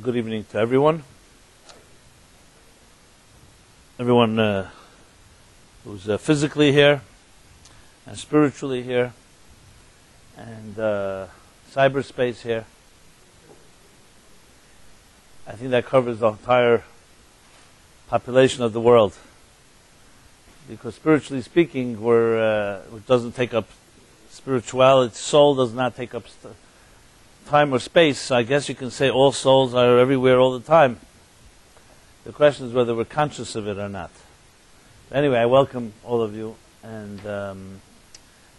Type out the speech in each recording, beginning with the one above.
Good evening to everyone. Everyone who's physically here and spiritually here and cyberspace here. I think that covers the entire population of the world. Because spiritually speaking, it doesn't take up spirituality, soul does not take up time or space. So I guess you can say all souls are everywhere all the time. The question is whether we're conscious of it or not. Anyway, I welcome all of you, and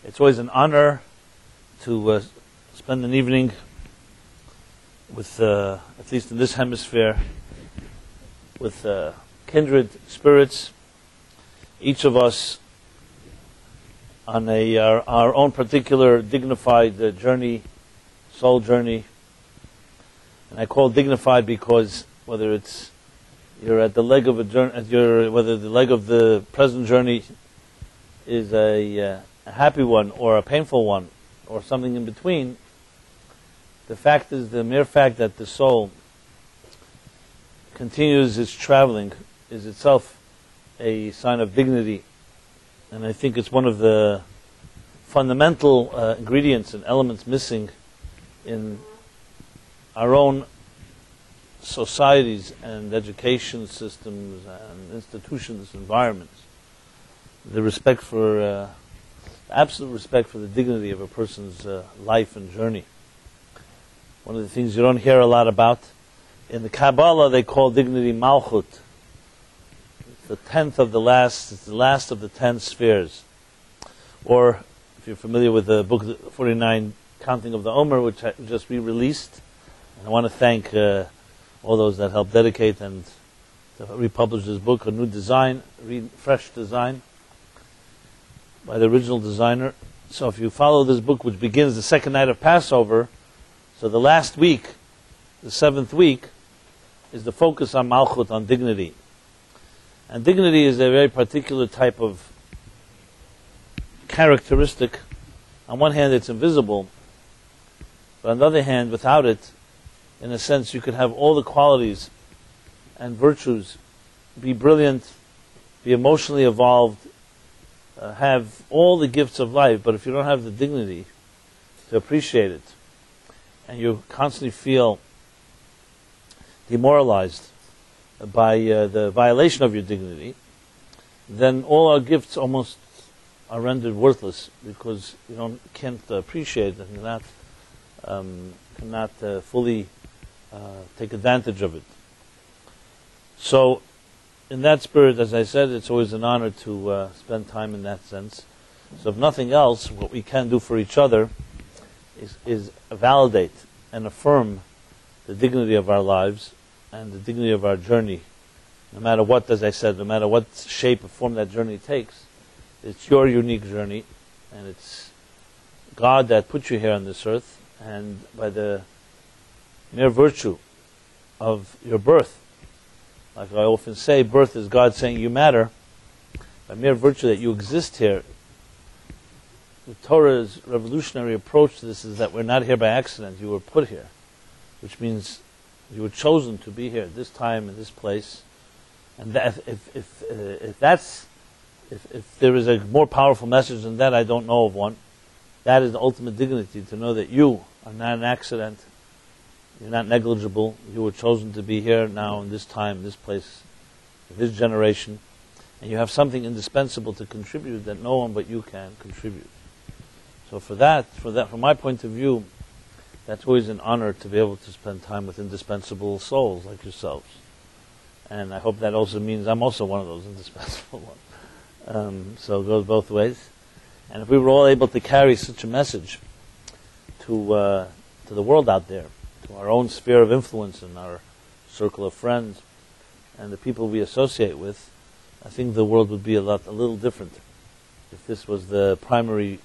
it's always an honor to spend an evening with, at least in this hemisphere, with kindred spirits, each of us on our own particular dignified journey, soul journey. And I call it dignified because whether you're at the leg of a journey, whether the leg of the present journey is a happy one or a painful one or something in between, the mere fact that the soul continues its traveling is itself a sign of dignity. And I think it's one of the fundamental ingredients and elements missing in our own societies and education systems and institutions, environments. The respect for, absolute respect for the dignity of a person's life and journey. One of the things you don't hear a lot about, in the Kabbalah they call dignity Malchut. It's the 10th of the last, it's the last of the 10 spheres. Or, if you're familiar with the book 49, Counting of the Omer, which I just re-released. And I want to thank all those that helped dedicate and to republish this book, a new design, fresh design by the original designer. So if you follow this book, which begins the second night of Passover, so the last week, the 7th week, is the focus on Malchut, on dignity. And dignity is a very particular type of characteristic. On one hand, it's invisible, but on the other hand, without it, in a sense, you could have all the qualities and virtues, be brilliant, be emotionally evolved, have all the gifts of life, but if you don't have the dignity to appreciate it, and you constantly feel demoralized by the violation of your dignity, then all our gifts almost are rendered worthless because you can't appreciate it and cannot fully take advantage of it. So, in that spirit, as I said, it's always an honor to spend time in that sense. So if nothing else, what we can do for each other is validate and affirm the dignity of our lives and the dignity of our journey. No matter what, as I said, no matter what shape or form that journey takes, it's your unique journey, and it's God that put you here on this earth, and by the mere virtue of your birth, like I often say, birth is God saying you matter. By mere virtue that you exist here, the Torah's revolutionary approach to this is that we're not here by accident, you were put here, which means you were chosen to be here at this time, in this place. And that if there is a more powerful message than that, I don't know of one. That is the ultimate dignity, to know that you are not an accident, you're not negligible, you were chosen to be here now in this time, this place, this generation, and you have something indispensable to contribute that no one but you can contribute. So from my point of view, that's always an honor to be able to spend time with indispensable souls like yourselves. And I hope that also means I'm also one of those indispensable ones. So it goes both ways. And if we were all able to carry such a message to the world out there, to our own sphere of influence and our circle of friends and the people we associate with, I think the world would be a little different if this was the primary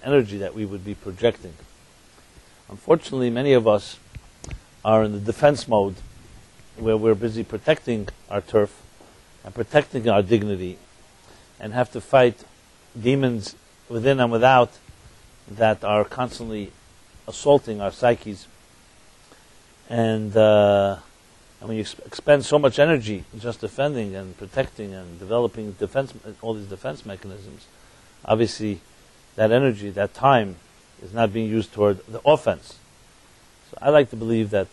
energy that we would be projecting. Unfortunately, many of us are in the defense mode, where we're busy protecting our turf and protecting our dignity, and have to fight demons within and without that are constantly assaulting our psyches And when you expend so much energy just defending and protecting and developing all these defense mechanisms, obviously that energy, that time, is not being used toward the offense. So I like to believe that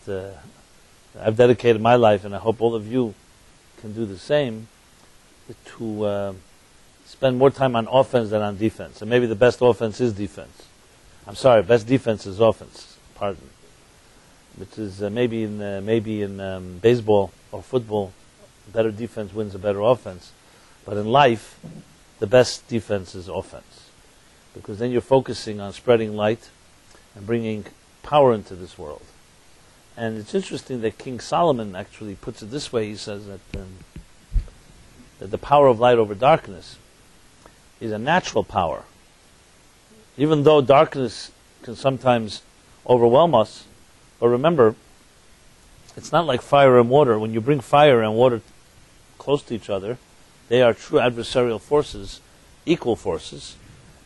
I've dedicated my life, and I hope all of you can do the same, to spend more time on offense than on defense. And maybe the best offense is defense. I'm sorry, best defense is offense. Pardon. Which is maybe in baseball or football, better defense wins a better offense. But in life, the best defense is offense, because then you're focusing on spreading light and bringing power into this world. And it's interesting that King Solomon actually puts it this way. He says that the power of light over darkness is a natural power. Even though darkness can sometimes overwhelm us, but remember, it's not like fire and water. When you bring fire and water close to each other, they are true adversarial forces, equal forces,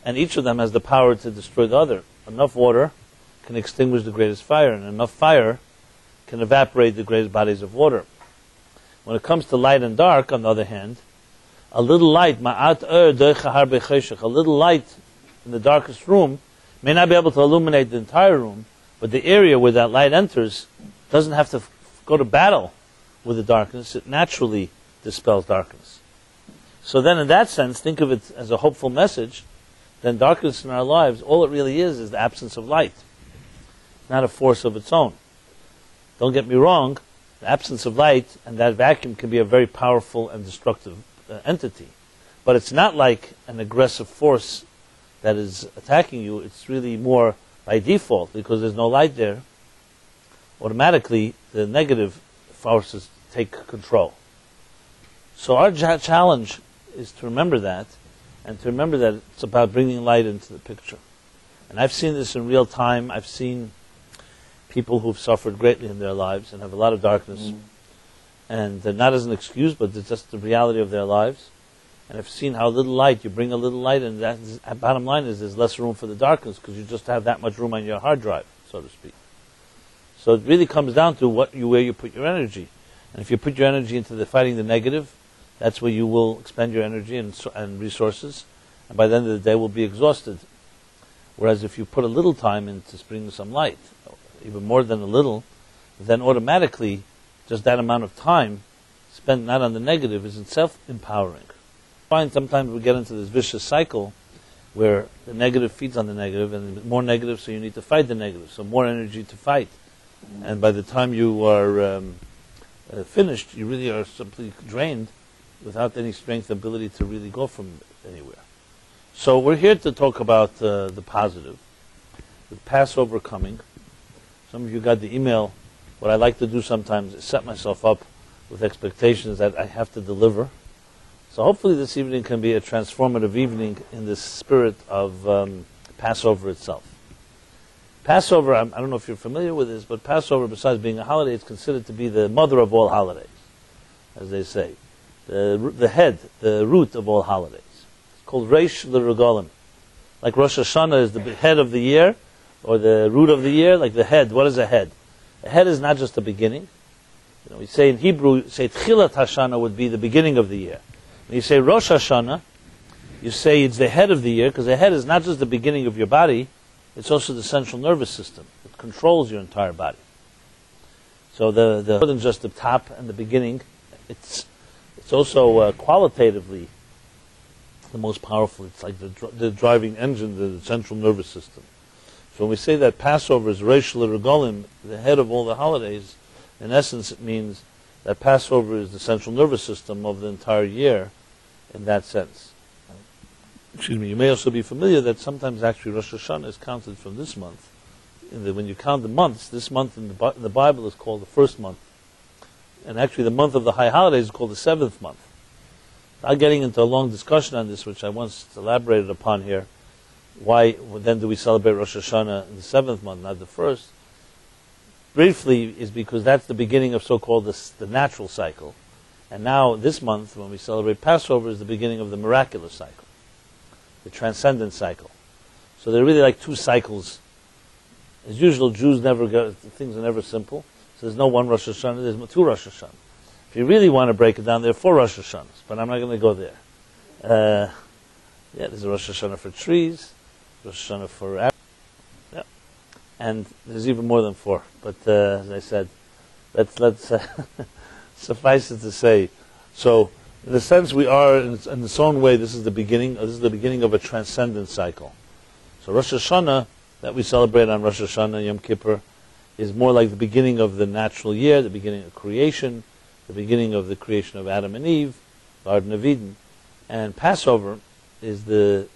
and each of them has the power to destroy the other. Enough water can extinguish the greatest fire, and enough fire can evaporate the greatest bodies of water. When it comes to light and dark, on the other hand, a little light, a little light in the darkest room may not be able to illuminate the entire room, but the area where that light enters doesn't have to go to battle with the darkness. It naturally dispels darkness. So then in that sense, think of it as a hopeful message. Then darkness in our lives, all it really is the absence of light. It's not a force of its own. Don't get me wrong, the absence of light and that vacuum can be a very powerful and destructive entity. But it's not like an aggressive force that is attacking you. It's really more by default, because there's no light there. Automatically, the negative forces take control. So our challenge is to remember that, and to remember that it's about bringing light into the picture. And I've seen this in real time. I've seen people who've suffered greatly in their lives and have a lot of darkness, and not as an excuse, but it's just the reality of their lives. And I've seen how little light, you bring a little light, and that bottom line is there's less room for the darkness, because you just have that much room on your hard drive, so to speak. So it really comes down to where you put your energy. And if you put your energy into fighting the negative, that's where you will expend your energy and resources, and by the end of the day will be exhausted. Whereas if you put a little time into bringing some light, even more than a little, then automatically just that amount of time spent not on the negative is itself empowering. Find sometimes we get into this vicious cycle where the negative feeds on the negative, and more negative, so you need to fight the negative, so more energy to fight. And by the time you are finished, you really are simply drained without any strength, ability to really go from anywhere. So we're here to talk about the positive. With Passover coming, some of you got the email. What I like to do sometimes is set myself up with expectations that I have to deliver. So hopefully this evening can be a transformative evening in the spirit of Passover itself. Passover, I don't know if you're familiar with this, but Passover, besides being a holiday, is considered to be the mother of all holidays, as they say. The head, the root of all holidays. It's called Reish L'Regalim. Like Rosh Hashanah is the head of the year, or the root of the year, like the head. What is a head? A head is not just the beginning. You know, we say in Hebrew, Tchilat Hashanah would be the beginning of the year. When you say Rosh Hashanah, you say it's the head of the year, because the head is not just the beginning of your body, it's also the central nervous system. It controls your entire body. So the more than just the top and the beginning, it's also qualitatively the most powerful. It's like the driving engine, the central nervous system. So when we say that Passover is Reish L'Regalim, the head of all the holidays, in essence it means that Passover is the central nervous system of the entire year in that sense. Excuse me, you may also be familiar that sometimes actually Rosh Hashanah is counted from this month. When you count the months, this month in the Bible is called the first month. And actually the month of the high holidays is called the seventh month. Not getting into a long discussion on this, which I once elaborated upon here, why then do we celebrate Rosh Hashanah in the seventh month, not the first? Briefly, is because that's the beginning of so-called the natural cycle. And now, this month, when we celebrate Passover, is the beginning of the miraculous cycle, the transcendent cycle. So they're really like two cycles. As usual, things are never simple. So there's no one Rosh Hashanah, there's two Rosh Hashanah. If you really want to break it down, there are four Rosh Hashanahs, but I'm not going to go there. There's a Rosh Hashanah for trees, Rosh Hashanah for yeah, and there's even more than four. But as I said, let's suffice it to say. So, in a sense, we are in its own way. This is the beginning. This is the beginning of a transcendent cycle. So Rosh Hashanah that we celebrate on Rosh Hashanah Yom Kippur is more like the beginning of the natural year, the beginning of creation, the beginning of the creation of Adam and Eve, Garden of Eden, and Passover is the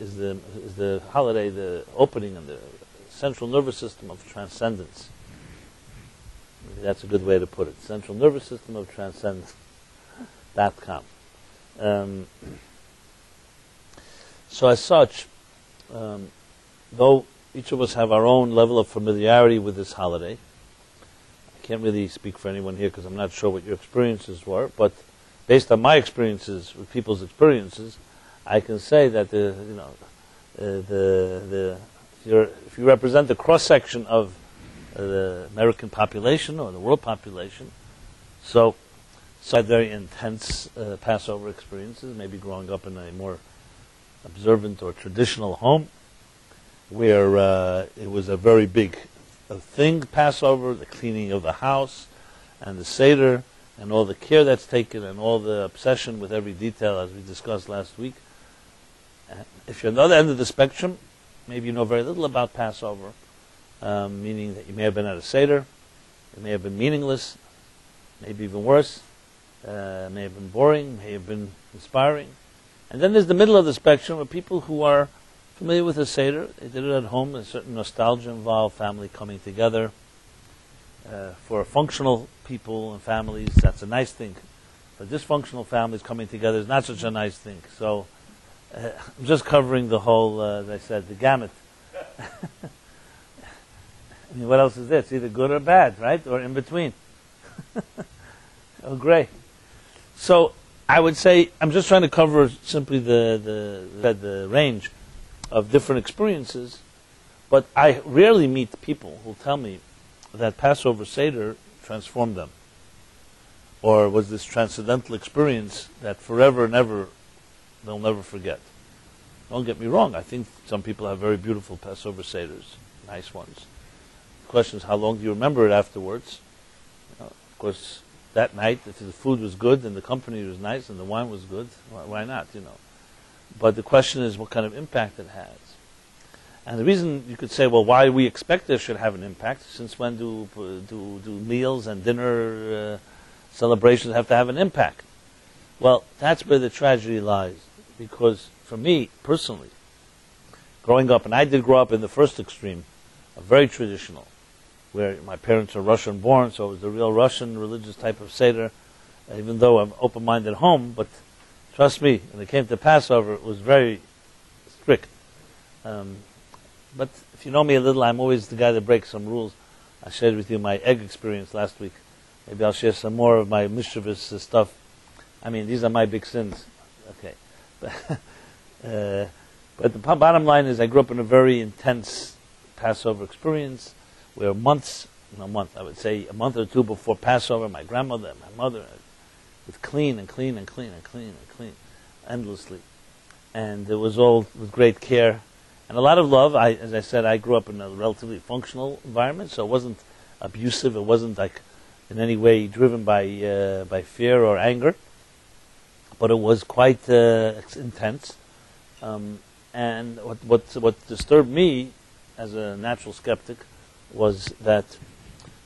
holiday, the opening and the central nervous system of transcendence. Maybe that's a good way to put it. Central nervous system of transcendence.com. So as such, though each of us have our own level of familiarity with this holiday, I can't really speak for anyone here because I'm not sure what your experiences were, but based on my experiences with people's experiences, I can say that if you represent the cross section of the American population or the world population, so very intense Passover experiences, maybe growing up in a more observant or traditional home, where it was a very big thing, Passover, the cleaning of the house, and the Seder, and all the care that's taken, and all the obsession with every detail, as we discussed last week. If you're on the other end of the spectrum, maybe you know very little about Passover, meaning that you may have been at a Seder, it may have been meaningless, maybe even worse, may have been boring, may have been inspiring. And then there's the middle of the spectrum of people who are familiar with the Seder. They did it at home. There's certain nostalgia involved, family coming together. For functional people and families, that's a nice thing. For dysfunctional families, coming together is not such a nice thing. So I'm just covering the whole, as I said, the gamut. I mean, what else is there? It's either good or bad, right? Or in between. Oh, great. So I would say I'm just trying to cover simply the range of different experiences, but I rarely meet people who tell me that Passover Seder transformed them, or was this transcendental experience that forever and ever they'll never forget. Don't get me wrong, I think some people have very beautiful Passover Seders, nice ones. The question is, how long do you remember it afterwards? Of course, that night, if the food was good and the company was nice and the wine was good, why not, But the question is what kind of impact it has. And the reason you could say, well, why we expect this should have an impact, since when do meals and dinner celebrations have to have an impact? Well, that's where the tragedy lies. Because for me, personally, growing up, and I did grow up in the first extreme, a very traditional, where my parents are Russian born, so it was the real Russian religious type of Seder, even though I'm open-minded at home, but trust me, when it came to Passover, it was very strict. But if you know me a little, I'm always the guy that breaks some rules. I shared with you my egg experience last week. Maybe I'll share some more of my mischievous stuff. I mean, these are my big sins. Okay. But the bottom line is I grew up in a very intense Passover experience where I would say a month or two before Passover, my grandmother and my mother would clean endlessly. And it was all with great care and a lot of love. As I said, I grew up in a relatively functional environment, so it wasn't abusive. It wasn't like in any way driven by fear or anger, but it was quite intense. And what disturbed me as a natural skeptic was that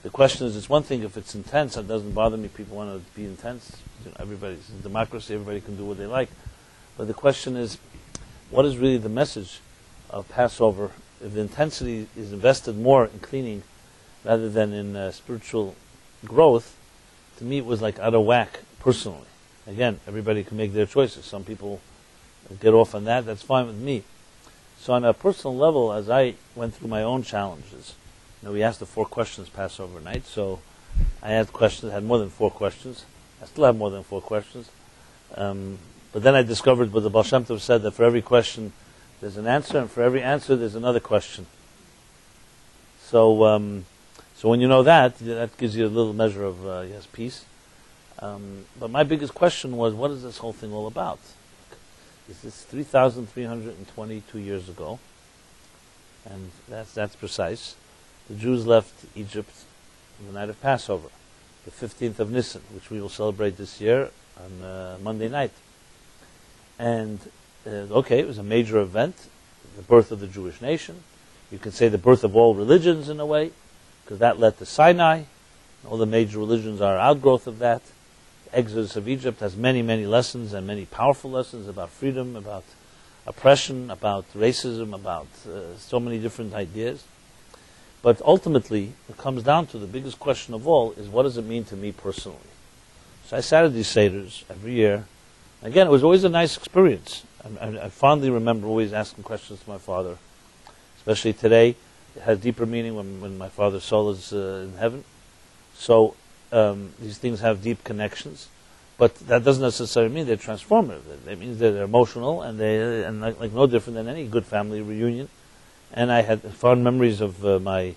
the question is, it's one thing if it's intense, it doesn't bother me. People want to be intense. Everybody's a democracy. Everybody can do what they like. But the question is, what is really the message of Passover? If the intensity is invested more in cleaning rather than in spiritual growth, to me it was like out of whack personally. Again, everybody can make their choices. Some people get off on that. That's fine with me. So on a personal level, as I went through my own challenges, we asked the 4 questions Passover night, so I had more than 4 questions. I still have more than 4 questions. But then I discovered what the Baal Shem Tov said, that for every question there's an answer, and for every answer there's another question. So So when you know that, that gives you a little measure of, peace. But my biggest question was, what is this whole thing all about? Is this 3,322 years ago? And that's precise. The Jews left Egypt on the night of Passover, the 15th of Nisan, which we will celebrate this year on Monday night. And, it was a major event, the birth of the Jewish nation. You can say the birth of all religions in a way, because that led to Sinai. All the major religions are outgrowth of that. The Exodus of Egypt has many, many lessons, and many powerful lessons about freedom, about oppression, about racism, about so many different ideas. But ultimately, it comes down to the biggest question of all is, what does it mean to me personally? So I sat at these Seders every year. Again, it was always a nice experience. I fondly remember always asking questions to my father, especially today. It has deeper meaning when my father's soul is in heaven. So these things have deep connections. But that doesn't necessarily mean they're transformative. It means they're emotional, and like no different than any good family reunion. And I had fond memories of my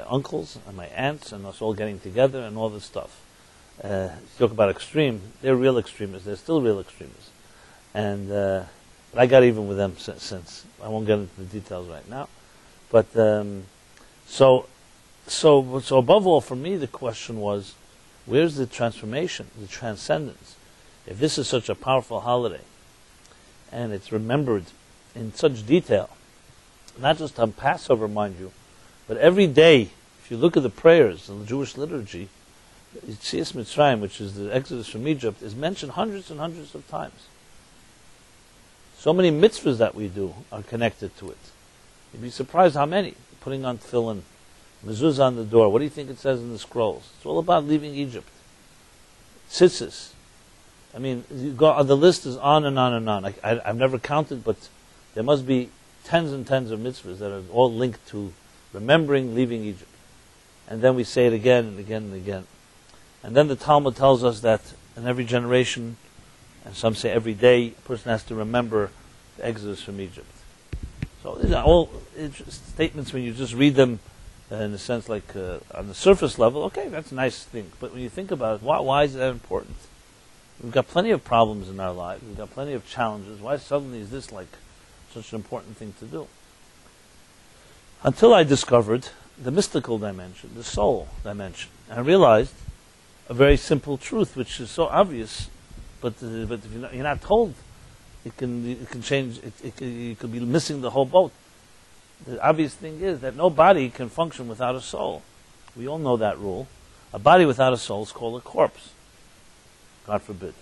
uncles and my aunts and us all getting together and all this stuff. Talk about extreme. They're real extremists. They're still real extremists. And but I got even with them since. I won't get into the details right now. But so above all, for me, the question was, where's the transformation, the transcendence? If this is such a powerful holiday, and it's remembered in such detail, not just on Passover, mind you, but every day, if you look at the prayers in the Jewish liturgy, Yetzias Mitzrayim, which is the Exodus from Egypt, is mentioned hundreds and hundreds of times. So many mitzvahs that we do are connected to it. You'd be surprised how many. Putting on tefillin, mezuzah on the door. What do you think it says in the scrolls? It's all about leaving Egypt. Tzitzis. I mean, the list is on and on and on. I've never counted, but there must be tens and tens of mitzvahs that are all linked to remembering leaving Egypt. And then we say it again and again and again. And then the Talmud tells us that in every generation, and some say every day, a person has to remember the Exodus from Egypt. So these are all statements when you just read them in a sense like on the surface level, okay, that's a nice thing. But when you think about it, why is that important? We've got plenty of problems in our lives. We've got plenty of challenges. Why suddenly is this like such an important thing to do? Until I discovered the mystical dimension, the soul dimension. And I realized a very simple truth, which is so obvious, but if you're not told, it can change. You could be missing the whole boat. The obvious thing is that no body can function without a soul. We all know that rule. A body without a soul is called a corpse. God forbid.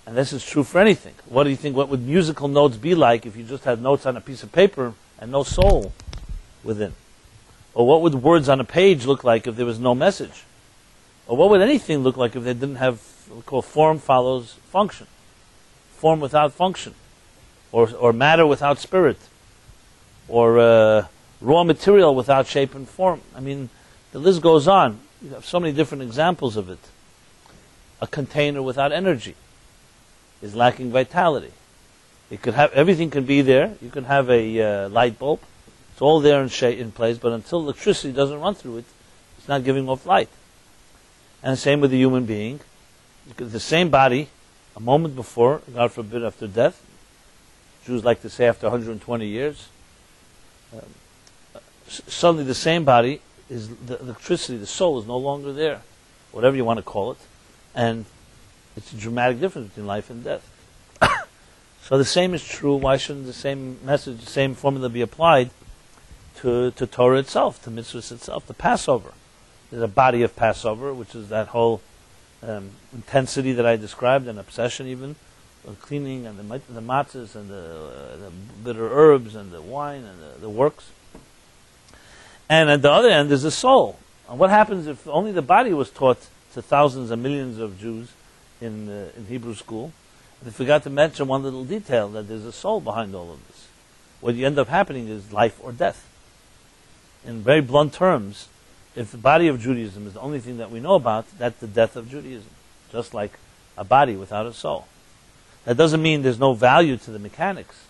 And this is true for anything. What do you think? What would musical notes be like if you just had notes on a piece of paper and no soul within? Or what would words on a page look like if there was no message? Or what would anything look like if they didn't have what we call form follows function? Form without function. Or matter without spirit. Or raw material without shape and form. I mean, the list goes on. You have so many different examples of it. A container without energy is lacking vitality. It could have everything can be there. You can have a light bulb. It's all there in place, but until electricity doesn't run through it, it's not giving off light. And the same with the human being. The same body, a moment before, God forbid, after death. Jews like to say after 120 years. Suddenly the same body, is the electricity, the soul is no longer there. Whatever you want to call it. And it's a dramatic difference between life and death. So the same is true. Why shouldn't the same message, the same formula be applied to Torah itself, to mitzvahs itself, to Passover? There's a body of Passover, which is that whole intensity that I described, an obsession even, cleaning and the matzahs and the bitter herbs and the wine and the works. And at the other end is the soul. And what happens if only the body was taught to thousands and millions of Jews in Hebrew school? They forgot to mention one little detail, that there's a soul behind all of this. What you end up happening is life or death. In very blunt terms, if the body of Judaism is the only thing that we know about, that's the death of Judaism. Just like a body without a soul. That doesn't mean there's no value to the mechanics.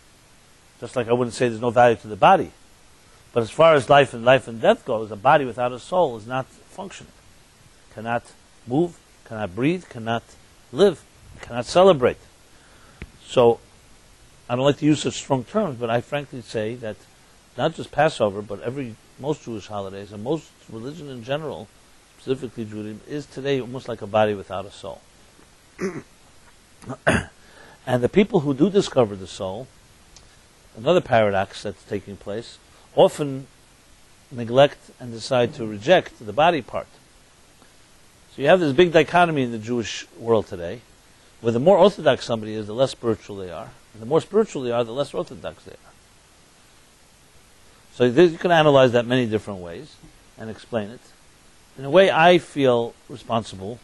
Just like I wouldn't say there's no value to the body. But as far as life and death goes, a body without a soul is not functioning. Cannot move, cannot breathe, cannot live, cannot celebrate. So, I don't like to use such strong terms, but I frankly say that not just Passover, but most Jewish holidays, and most religion in general, specifically Judaism, is today almost like a body without a soul. And the people who do discover the soul, another paradox that's taking place, often neglect and decide to reject the body part. So you have this big dichotomy in the Jewish world today, where the more orthodox somebody is, the less spiritual they are. And the more spiritual they are, the less orthodox they are. So you can analyze that many different ways and explain it. In a way, I feel responsible.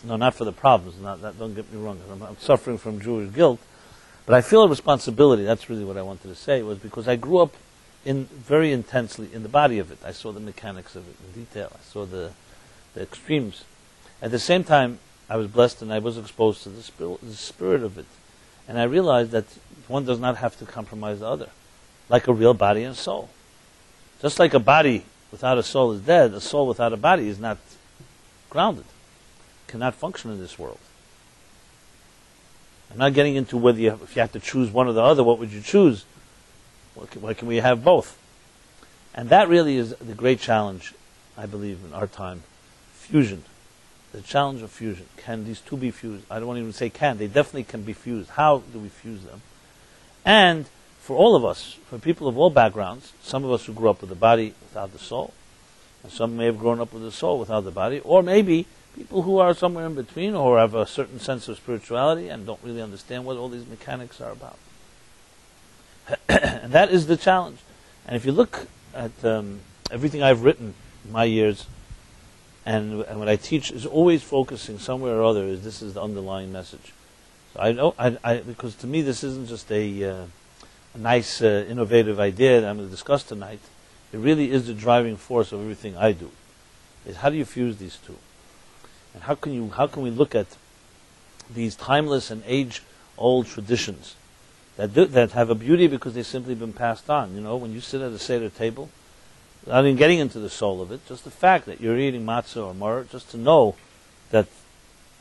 No, not for the problems. Don't get me wrong. I'm suffering from Jewish guilt. But I feel a responsibility. That's really what I wanted to say, was because I grew up very intensely in the body of it. I saw the mechanics of it in detail. I saw the extremes. At the same time, I was blessed and I was exposed to the spirit of it. And I realized that one does not have to compromise the other, like a real body and soul. Just like a body without a soul is dead, a soul without a body is not grounded, cannot function in this world. I'm not getting into whether if you have to choose one or the other, what would you choose? Why can we have both? And that really is the great challenge, I believe, in our time. Fusion. The challenge of fusion. Can these two be fused? I don't want to even say can. They definitely can be fused. How do we fuse them? And for all of us, for people of all backgrounds, some of us who grew up with the body without the soul, and some may have grown up with the soul without the body, or maybe people who are somewhere in between or have a certain sense of spirituality and don't really understand what all these mechanics are about. And that is the challenge. And if you look at everything I've written in my years, and what I teach is always focusing somewhere or other, this is the underlying message. So I know, because to me this isn't just a nice, innovative idea that I'm going to discuss tonight. It really is the driving force of everything I do. Is how do you fuse these two? And how can we look at these timeless and age-old traditions that have a beauty because they've simply been passed on? You know, when you sit at a Seder table, without even getting into the soul of it, just the fact that you're eating matzah or mar, just to know that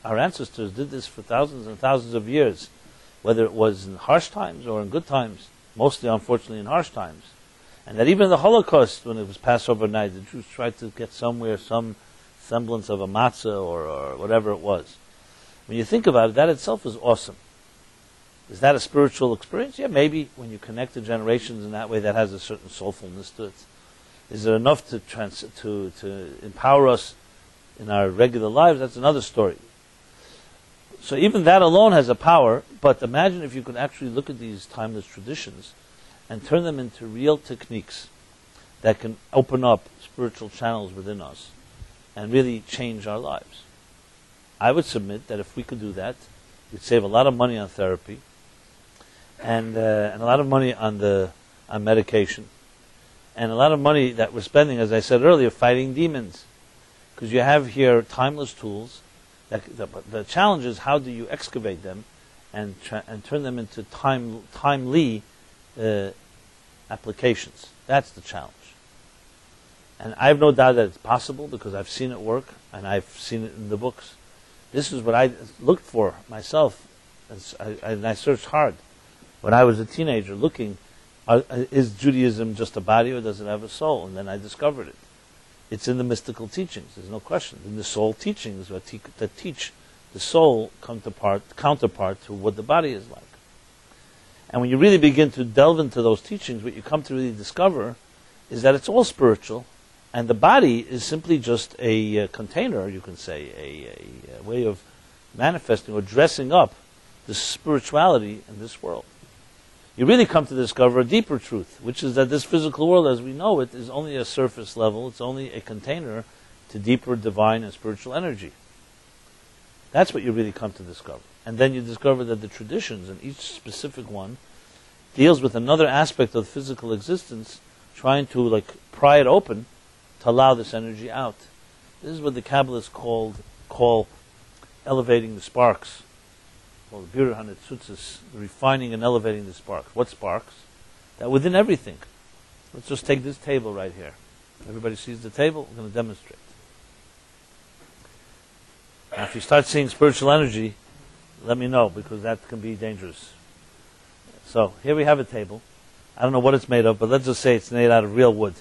our ancestors did this for thousands and thousands of years, whether it was in harsh times or in good times, mostly, unfortunately, in harsh times. And that even in the Holocaust, when it was Passover night, the Jews tried to get somewhere some semblance of a matzah or whatever it was. When you think about it, that itself is awesome. Is that a spiritual experience? Yeah, maybe when you connect the generations in that way, that has a certain soulfulness to it. Is it enough to empower us in our regular lives? That's another story. So even that alone has a power, but imagine if you could actually look at these timeless traditions and turn them into real techniques that can open up spiritual channels within us and really change our lives. I would submit that if we could do that, we'd save a lot of money on therapy and a lot of money on medication, and a lot of money that we're spending, as I said earlier, fighting demons. Because you have here timeless tools. The challenge is how do you excavate them and turn them into timely applications. That's the challenge. And I have no doubt that it's possible because I've seen it work and I've seen it in the books. This is what I looked for myself, and I searched hard when I was a teenager, looking, is Judaism just a body or does it have a soul? And then I discovered it. It's in the mystical teachings, there's no question. In the soul teachings that teach the soul counterpart to what the body is like. And when you really begin to delve into those teachings, what you come to really discover is that it's all spiritual, and the body is simply just a container, you can say, a way of manifesting or dressing up the spirituality in this world. You really come to discover a deeper truth, which is that this physical world as we know it is only a surface level, it's only a container to deeper divine and spiritual energy. That's what you really come to discover. And then you discover that the traditions, and each specific one, deals with another aspect of physical existence, trying to pry it open to allow this energy out. This is what the Kabbalists call elevating the sparks. Well, the Birur HaNetzutzos, refining and elevating the sparks. What sparks? That within everything. Let's just take this table right here. Everybody sees the table? We're going to demonstrate. Now, if you start seeing spiritual energy, let me know, because that can be dangerous. So, here we have a table. I don't know what it's made of, but let's just say it's made out of real wood.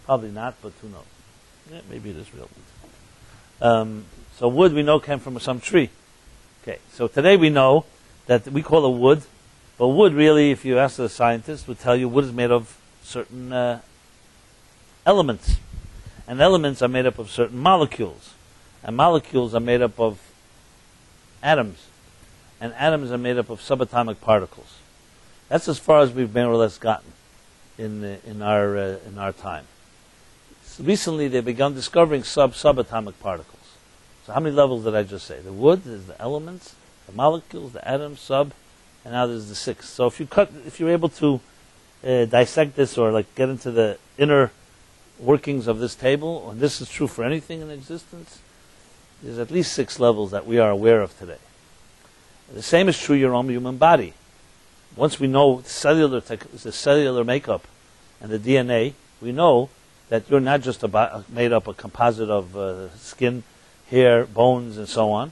Probably not, but who knows? Yeah, maybe it is real wood. So wood we know came from some tree. Okay, so today we know that we call it wood, but wood really, if you ask a scientist, would tell you wood is made of certain elements. And elements are made up of certain molecules. And molecules are made up of atoms. And atoms are made up of subatomic particles. That's as far as we've more or less gotten in our time. So recently they've begun discovering subatomic particles. So how many levels did I just say? The wood, there's the elements, the molecules, the atoms, sub, and now there's the sixth. So if you're able to dissect this or like get into the inner workings of this table, and this is true for anything in existence, there's at least 6 levels that we are aware of today. The same is true your own human body. Once we know the cellular makeup and the DNA, we know that you're not just made up a composite of skin, hair, bones, and so on.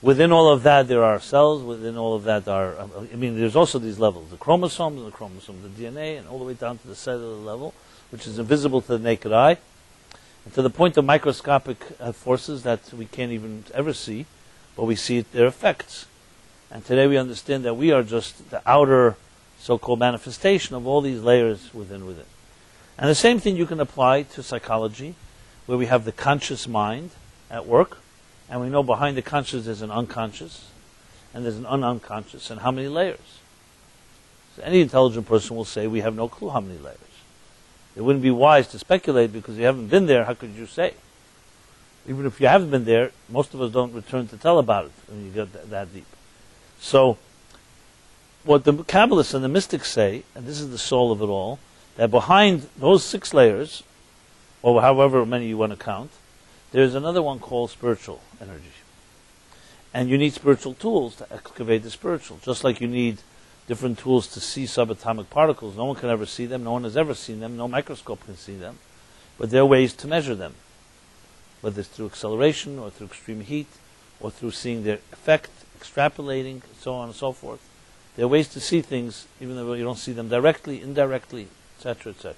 Within all of that, there are cells. Within all of that there's also these levels, the chromosomes, the DNA, and all the way down to the cellular level, which is invisible to the naked eye, and to the point of microscopic forces that we can't even ever see, but we see their effects. And today we understand that we are just the outer so-called manifestation of all these layers within. And the same thing you can apply to psychology, where we have the conscious mind at work, and we know behind the conscious there's an unconscious, and there's an unconscious, and how many layers? So any intelligent person will say we have no clue how many layers. It wouldn't be wise to speculate, because you haven't been there, how could you say? Even if you haven't been there, most of us don't return to tell about it when you get that deep. So, what the Kabbalists and the mystics say, and this is the soul of it all, that behind those 6 layers, or however many you want to count, there's another one called spiritual energy. And you need spiritual tools to excavate the spiritual, just like you need different tools to see subatomic particles. No one can ever see them, no one has ever seen them, no microscope can see them, but there are ways to measure them, whether it's through acceleration, or through extreme heat, or through seeing their effect, extrapolating, so on and so forth. There are ways to see things, even though you don't see them directly, indirectly, etc., etc.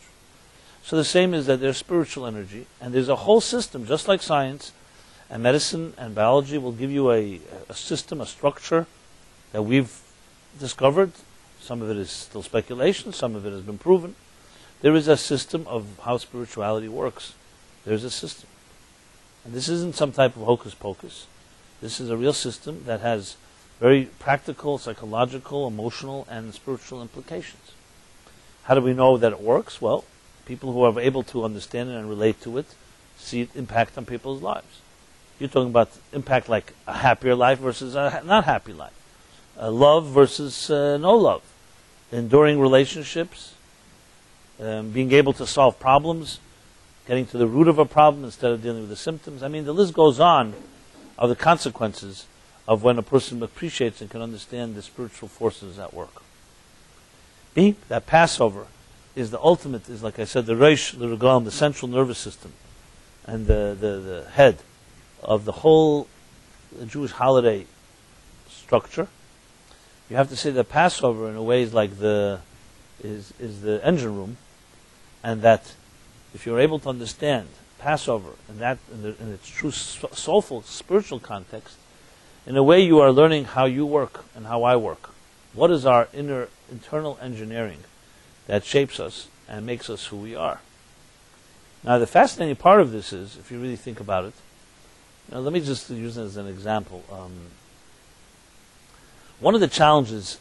So the same is that there's spiritual energy, and there's a whole system, just like science, and medicine and biology will give you a system, a structure that we've discovered. Some of it is still speculation, some of it has been proven. There is a system of how spirituality works. There's a system. And this isn't some type of hocus pocus. This is a real system that has very practical, psychological, emotional, and spiritual implications. How do we know that it works? Well, people who are able to understand it and relate to it see it impact on people's lives. You're talking about impact like a happier life versus a not happy life. Love versus no love. Enduring relationships. Being able to solve problems. Getting to the root of a problem instead of dealing with the symptoms. I mean, the list goes on of the consequences of when a person appreciates and can understand the spiritual forces at work. That Passover is the ultimate, is like I said, the Reish, the Regalim, the central nervous system, and the head of the whole Jewish holiday structure. You have to say that Passover in a way is like is the engine room, and that if you're able to understand Passover in its true soulful spiritual context, in a way you are learning how you work and how I work. What is our internal engineering that shapes us and makes us who we are? Now the fascinating part of this is, if you really think about it, let me just use it as an example. One of the challenges,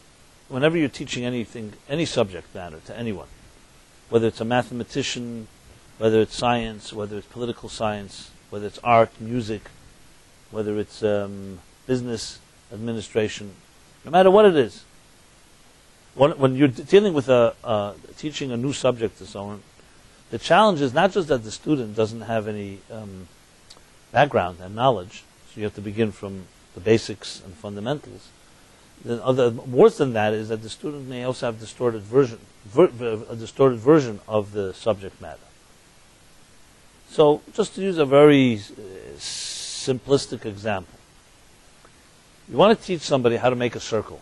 whenever you're teaching anything, any subject matter to anyone, whether it's a mathematician, whether it's science, whether it's political science, whether it's art, music, whether it's business, administration, no matter what it is, when you're dealing with teaching a new subject to someone, the challenge is not just that the student doesn't have any background and knowledge, so you have to begin from the basics and fundamentals. Worse than that is that the student may also have a distorted version of the subject matter. So, just to use a very simplistic example, you want to teach somebody how to make a circle.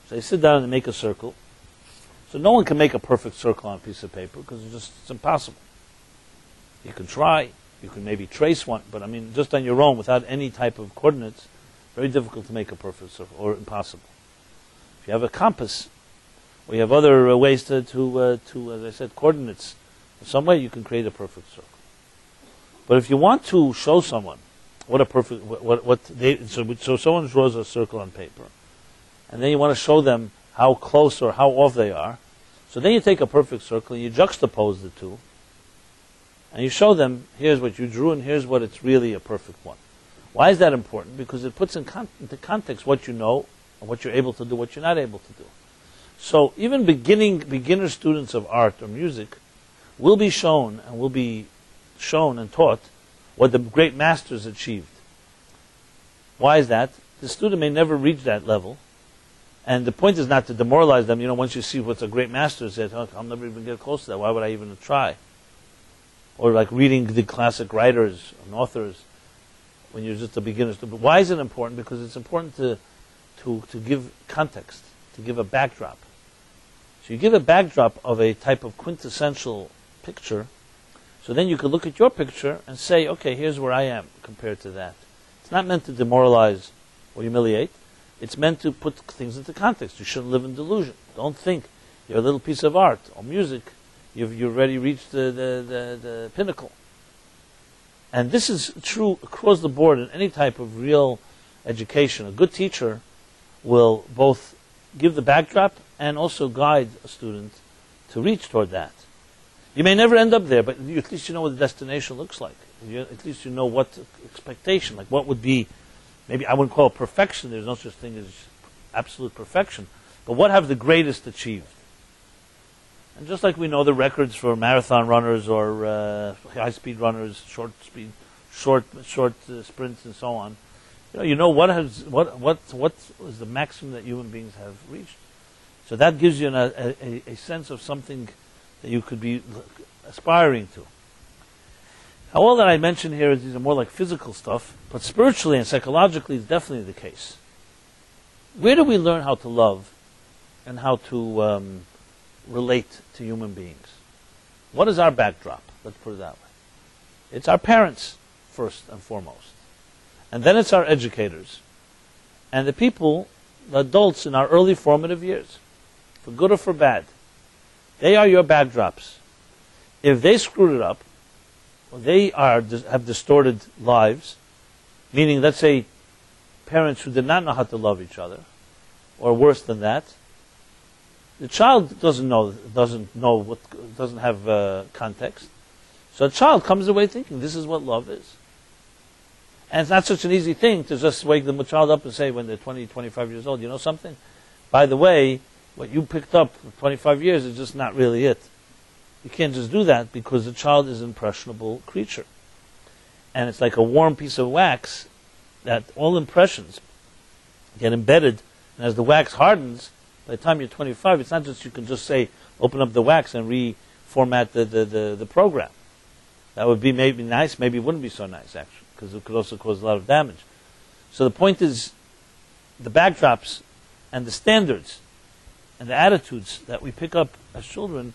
So you sit down and make a circle. So no one can make a perfect circle on a piece of paper because it's impossible. You can try, you can maybe trace one, but I mean, just on your own without any type of coordinates, very difficult to make a perfect circle, or impossible. If you have a compass, or you have other ways to as I said, coordinates, in some way you can create a perfect circle. But if you want to show someone what a perfect, so someone draws a circle on paper, and then you want to show them how close or how off they are, so then you take a perfect circle and you juxtapose the two, and you show them, here's what you drew and here's what it's really a perfect one. Why is that important? Because it puts into context what you know, and what you're able to do, what you're not able to do. So even beginner students of art or music will be shown and taught what the great masters achieved. Why is that? The student may never reach that level, and the point is not to demoralize them. Once you see what's a great master said, I'll never even get close to that. Why would I even try? Or like reading the classic writers and authors when you're just a beginner student. But why is it important? Because it's important to give context, to give a backdrop. So you give a backdrop of a type of quintessential picture, so then you can look at your picture and say, okay, here's where I am compared to that. It's not meant to demoralize or humiliate. It's meant to put things into context. You shouldn't live in delusion. Don't think you're a little piece of art or music. You've already reached the pinnacle. And this is true across the board in any type of real education. A good teacher will both give the backdrop and also guide a student to reach toward that. You may never end up there, but at least you know what the destination looks like. At least you know what expectation, like what would be, maybe I wouldn't call it perfection, there's no such thing as absolute perfection, but what have the greatest achieved? And just like we know the records for marathon runners or high-speed runners, short sprints and so on, you know what is the maximum that human beings have reached. So that gives you a sense of something that you could be aspiring to. Now, all that I mentioned here is these are more like physical stuff, but spiritually and psychologically it's definitely the case. Where do we learn how to love and how to relate to human beings? What is our backdrop? Let's put it that way. It's our parents, first and foremost. And then it's our educators. And the people, the adults in our early formative years, for good or for bad. They are your backdrops. If they screwed it up, or they have distorted lives, meaning, let's say, parents who did not know how to love each other, or worse than that, the child doesn't have context. So a child comes away thinking this is what love is. And it's not such an easy thing to just wake the child up and say when they're 20, 25 years old, you know something? By the way, what you picked up for 25 years is just not really it. You can't just do that because the child is an impressionable creature. And it's like a warm piece of wax that all impressions get embedded. And as the wax hardens, by the time you're 25, it's not just you can just say, open up the wax and reformat the program. That would be maybe nice, maybe it wouldn't be so nice, actually, because it could also cause a lot of damage. So the point is, the backdrops and the standards and the attitudes that we pick up as children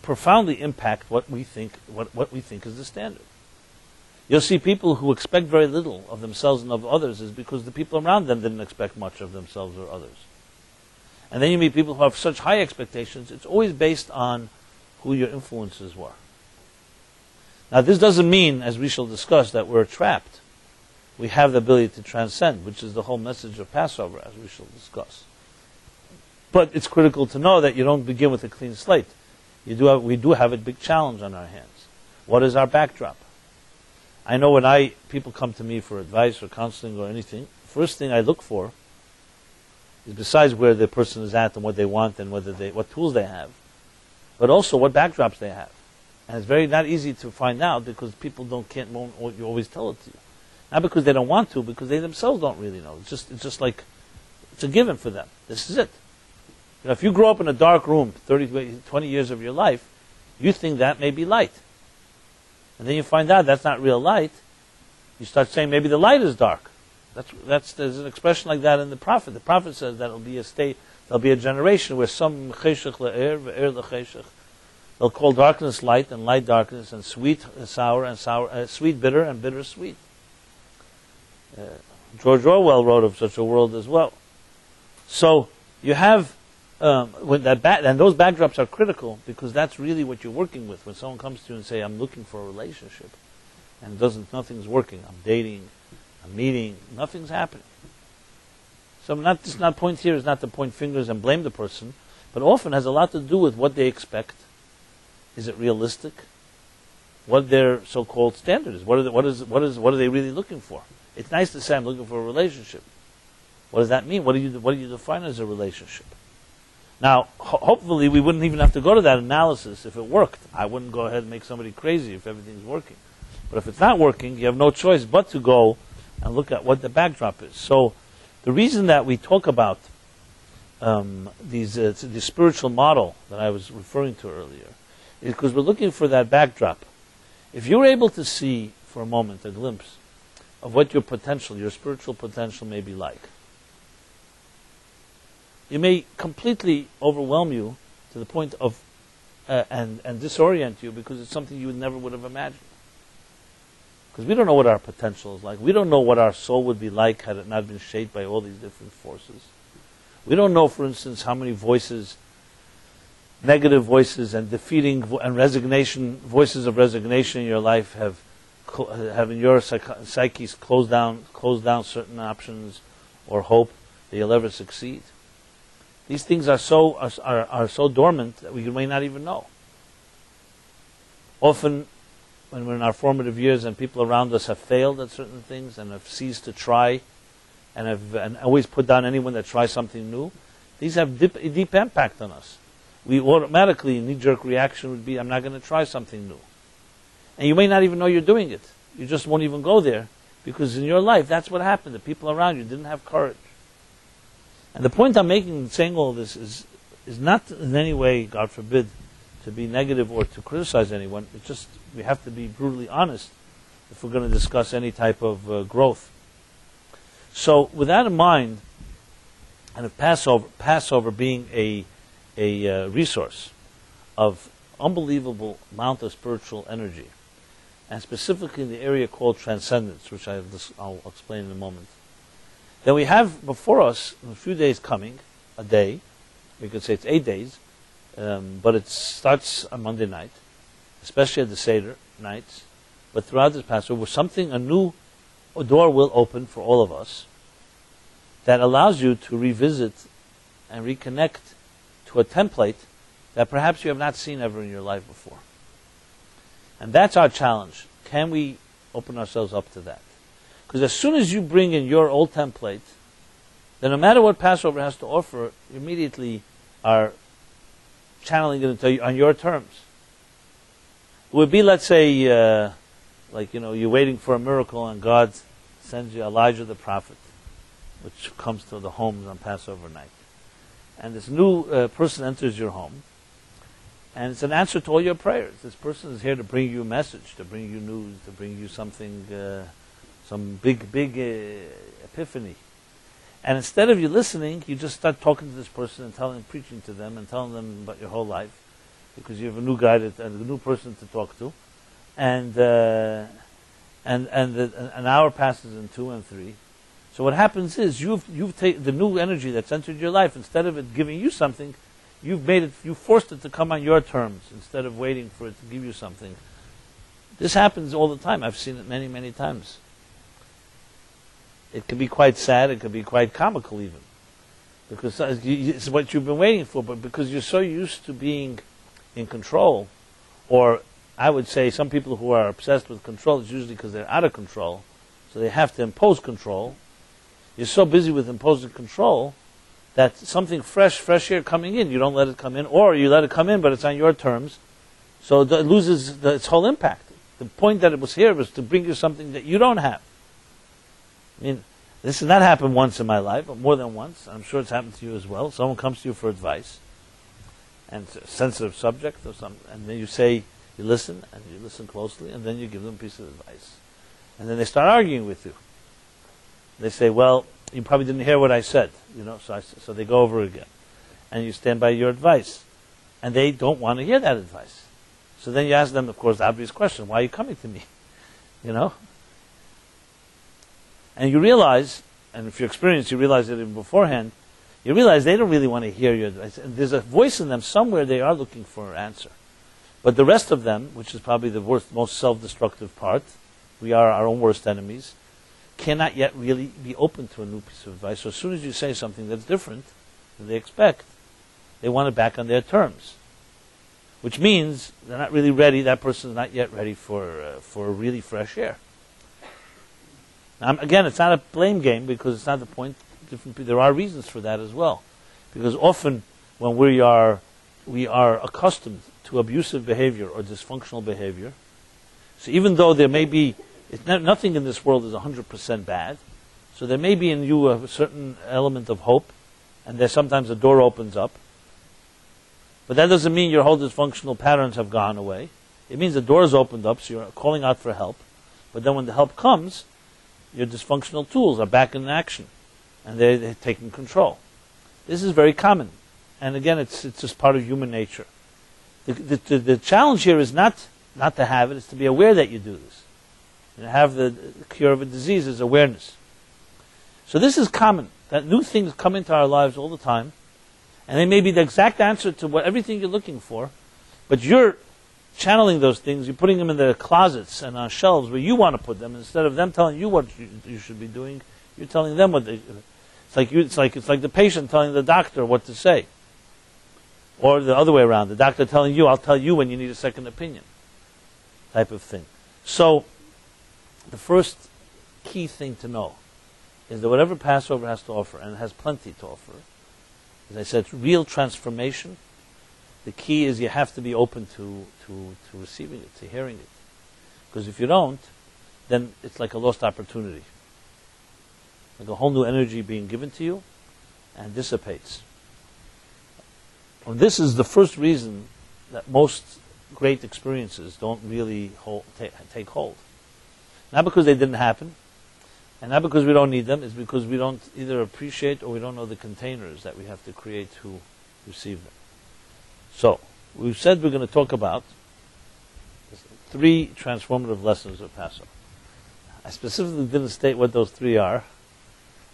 profoundly impact what we think is the standard. You'll see people who expect very little of themselves and of others is because the people around them didn't expect much of themselves or others. And then you meet people who have such high expectations. It's always based on who your influences were. Now, this doesn't mean, as we shall discuss, that we're trapped. We have the ability to transcend, which is the whole message of Passover, as we shall discuss. But it's critical to know that you don't begin with a clean slate. We do have a big challenge on our hands. What is our backdrop? I know when people come to me for advice or counseling or anything, the first thing I look for is, besides where the person is at and what they want and what tools they have, but also what backdrops they have. And it's very not easy to find out because people won't always tell it to you. Not because they don't want to, because they themselves don't really know. It's just like It's a given for them. This is it. You know, if you grow up in a dark room 20 years of your life, you think that may be light. And then you find out that's not real light. You start saying maybe the light is dark. There's an expression like that in the Prophet. The Prophet says that it'll be a state, there'll be a generation where some cheshech le'er, ve'er le'cheshech. They'll call darkness light and light darkness, and sweet sour and sour, sweet bitter and bitter sweet. George Orwell wrote of such a world as well. So you have when and those backdrops are critical because that's really what you're working with. When someone comes to you and say, "I'm looking for a relationship," and nothing's working. I'm dating, I'm meeting, nothing's happening. So point here is not to point fingers and blame the person, but often has a lot to do with what they expect. Is it realistic? What their so-called standard is? What are they really looking for? It's nice to say I'm looking for a relationship. What does that mean? What do you define as a relationship? Now, hopefully, we wouldn't even have to go to that analysis if it worked. I wouldn't go ahead and make somebody crazy if everything's working. But if it's not working, you have no choice but to go and look at what the backdrop is. So, the reason that we talk about the spiritual model that I was referring to earlier is because we're looking for that backdrop. If you're able to see for a moment a glimpse of what your potential, your spiritual potential may be like, it may completely overwhelm you to the point of and disorient you because it's something you never would have imagined. Because we don't know what our potential is like. We don't know what our soul would be like had it not been shaped by all these different forces. We don't know, for instance, how many voices, negative voices and defeating and voices of resignation in your life have in your psyches closed down certain options or hope that you'll ever succeed. These things are so dormant that we may not even know. Often, when we're in our formative years and people around us have failed at certain things and have ceased to try and always put down anyone that tries something new, these have deep impact on us. We automatically, knee-jerk reaction would be, I'm not going to try something new. And you may not even know you're doing it. You just won't even go there because in your life, that's what happened. The people around you didn't have courage. And the point I'm making in saying all this is not in any way, God forbid, to be negative or to criticize anyone. It's just we have to be brutally honest if we're going to discuss any type of growth. So with that in mind, and if Passover being a resource of unbelievable amount of spiritual energy, and specifically in the area called transcendence, which I'll explain in a moment, then we have before us in a few days coming, a day, we could say it's 8 days, but it starts on Monday night, especially at the Seder nights, but throughout this Passover, a new door will open for all of us that allows you to revisit and reconnect to a template that perhaps you have not seen ever in your life before. And that's our challenge. Can we open ourselves up to that? Because as soon as you bring in your old template, then no matter what Passover has to offer, you immediately are channeling it into on your terms. It would be, let's say, you're waiting for a miracle and God sends you Elijah the prophet, which comes to the homes on Passover night. And this new person enters your home, and it's an answer to all your prayers. This person is here to bring you a message, to bring you news, to bring you something, some big epiphany. And instead of you listening, you just start talking to this person and preaching to them and telling them about your whole life, because you have a new guy, a new person to talk to, and an hour passes in 2 and 3. So what happens is you've taken the new energy that's entered your life. Instead of it giving you something, you forced it to come on your terms instead of waiting for it to give you something. This happens all the time. I've seen it many, many times. It can be quite sad. It can be quite comical even, because it's what you've been waiting for. But because you're so used to being in control, or I would say some people who are obsessed with control, it's usually because they're out of control, so they have to impose control. You're so busy with imposing control that something fresh air coming in, you don't let it come in, or you let it come in, but it's on your terms, so it loses its whole impact. The point that it was here was to bring you something that you don't have. I mean, This has not happened once in my life, but more than once. I'm sure it's happened to you as well. Someone comes to you for advice, and it's a sensitive subject or something, and then you say, you listen, and you listen closely, and then you give them a piece of advice. And then they start arguing with you. They say, well, you probably didn't hear what I said, so they go over again. And you stand by your advice. And they don't want to hear that advice. So then you ask them, of course, the obvious question, why are you coming to me? And you realize, and if you're experienced, you realize it even beforehand, you realize they don't really want to hear your advice. And there's a voice in them somewhere they are looking for an answer. But the rest of them, which is probably the most self-destructive part, we are our own worst enemies, cannot yet really be open to a new piece of advice. So as soon as you say something that's different than they expect, they want it back on their terms. Which means they're not really ready, that person is not yet ready for really fresh air. Now, again, it's not a blame game because it's not the point. There are reasons for that as well. Because often when we are accustomed to abusive behavior or dysfunctional behavior, so even though there may be, nothing in this world is 100% bad, so there may be in you a certain element of hope, and there sometimes a door opens up, but that doesn't mean your whole dysfunctional patterns have gone away. It means the door is opened up, so you're calling out for help, but then when the help comes, your dysfunctional tools are back in action, and they're taking control. This is very common, and again, it's just part of human nature. The challenge here is not to have it, it's to be aware that you do this. And have the cure of a disease is awareness. So this is common, that new things come into our lives all the time, and they may be the exact answer to everything you're looking for, but you're channeling those things, you're putting them in the closets and on shelves where you want to put them. Instead of them telling you what you should be doing, you're telling them what it's like the patient telling the doctor what to say. Or the other way around, the doctor telling you, I'll tell you when you need a second opinion, type of thing. So, the first key thing to know is that whatever Passover has to offer, and it has plenty to offer, as I said, real transformation, the key is you have to be open to receiving it, to hearing it. Because if you don't, then it's like a lost opportunity. Like a whole new energy being given to you and dissipates. And this is the first reason that most great experiences don't really take hold. Not because they didn't happen, and not because we don't need them, it's because we don't either appreciate or we don't know the containers that we have to create to receive them. So, we've said we're going to talk about 3 transformative lessons of Passover. I specifically didn't state what those 3 are.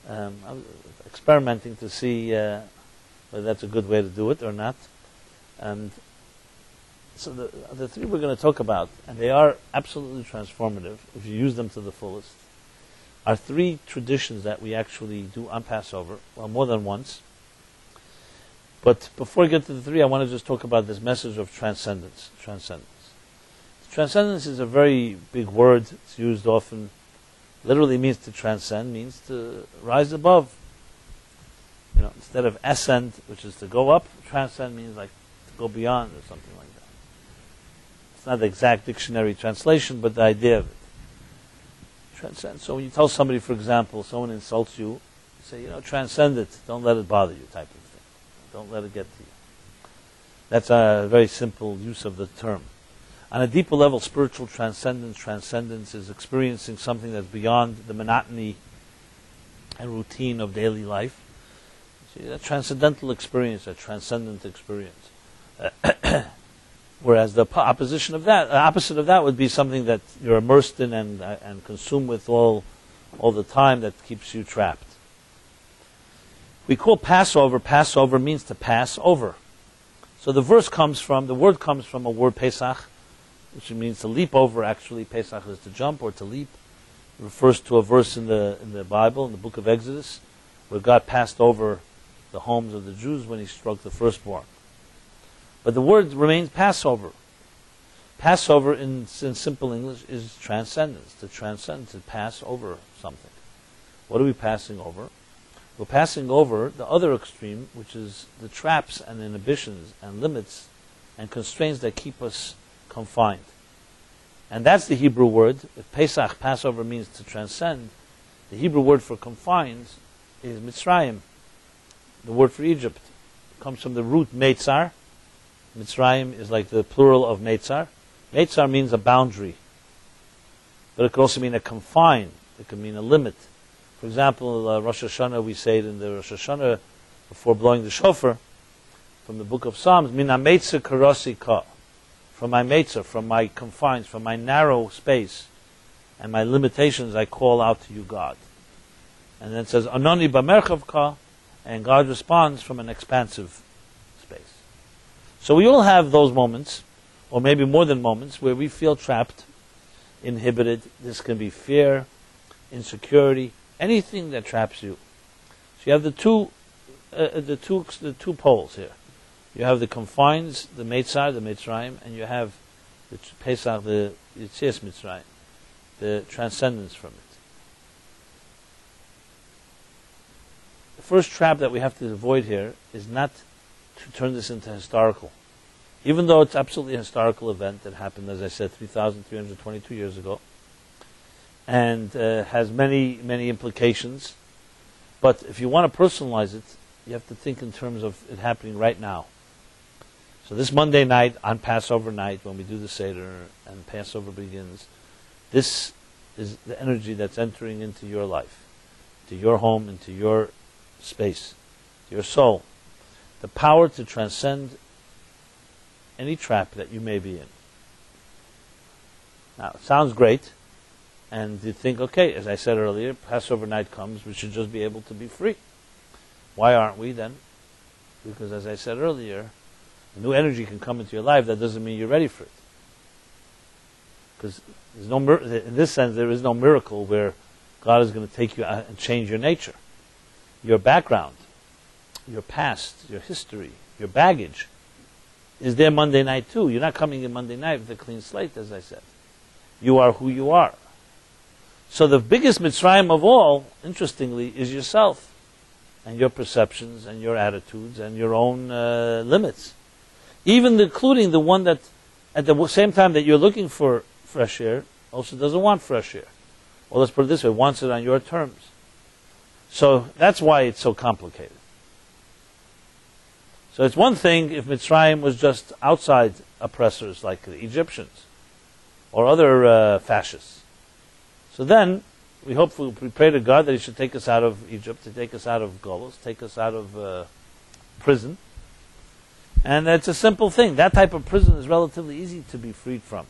I was experimenting to see whether that's a good way to do it or not. And so the 3 we're going to talk about, and they are absolutely transformative if you use them to the fullest, are 3 traditions that we actually do on Passover, well, more than once. But before I get to the 3, I want to just talk about this message of transcendence. Transcendence is a very big word. It's used often. Literally means to transcend, means to rise above. Instead of ascend, which is to go up, transcend means like to go beyond or something like that. It's not the exact dictionary translation, but the idea of it. Transcend. So when you tell somebody, for example, someone insults you, you say, transcend it, don't let it bother you, type of thing. Don't let it get to you. That's a very simple use of the term. On a deeper level, spiritual transcendence is experiencing something that's beyond the monotony and routine of daily life. A transcendental experience, a transcendent experience. Whereas the opposite of that would be something that you're immersed in and consumed with all the time that keeps you trapped. We call Passover means to pass over. So the word comes from a word Pesach, which means to leap over. Actually, Pesach is to jump or to leap. It refers to a verse in the Bible, in the book of Exodus, where God passed over the homes of the Jews when he struck the firstborn. But the word remains Passover. Passover in simple English is transcendence, to transcend, to pass over something. What are we passing over? We're passing over the other extreme, which is the traps and inhibitions and limits and constraints that keep us confined. And that's the Hebrew word. If Pesach, Passover, means to transcend, The Hebrew word for confines is Mitzrayim. The word for Egypt comes from the root Meitzar. Mitzrayim is like the plural of Meitzar. Meitzar means a boundary, but it could also mean a confine. It could mean a limit. For example, Rosh Hashanah, we say it in the Rosh Hashanah before blowing the shofar, from the book of Psalms, Min ha-meitzer karasi ka. From my meitzer, from my confines, from my narrow space and my limitations, I call out to you, God. And then it says, Anoni b'merchav ka, and God responds from an expansive space. So we all have those moments, or maybe more than moments, where we feel trapped, inhibited. This can be fear, insecurity, anything that traps you. So you have the two poles here. You have the confines, the Meitzar, the Mitzrayim, and you have the Pesach, the Yitzias Mitzrayim, the transcendence from it. The first trap that we have to avoid here is not to turn this into historical. Even though it's absolutely a historical event that happened, as I said, 3,322 years ago, and has many, many implications. But if you want to personalize it, you have to think in terms of it happening right now. So this Monday night, on Passover night, when we do the Seder and Passover begins, this is the energy that's entering into your life, to your home, into your space, to your soul. The power to transcend any trap that you may be in. Now, it sounds great, and you think, okay, as I said earlier, Passover night comes, we should just be able to be free. Why aren't we then? Because as I said earlier, a new energy can come into your life. That doesn't mean you're ready for it. Because there's no, in this sense, there is no miracle where God is going to take you out and change your nature. Your background, your past, your history, your baggage is there Monday night too. You're not coming in Monday night with a clean slate, as I said. You are who you are. So the biggest Mitzrayim of all, interestingly, is yourself and your perceptions and your attitudes and your own limits. Even including the one that, at the same time that you're looking for fresh air, also doesn't want fresh air. Or let's put it this way, wants it on your terms. So that's why it's so complicated. So it's one thing if Mitzrayim was just outside oppressors like the Egyptians or other fascists. So then we pray to God that He should take us out of Egypt, to take us out of Golos, take us out of prison. And it's a simple thing. That type of prison is relatively easy to be freed from.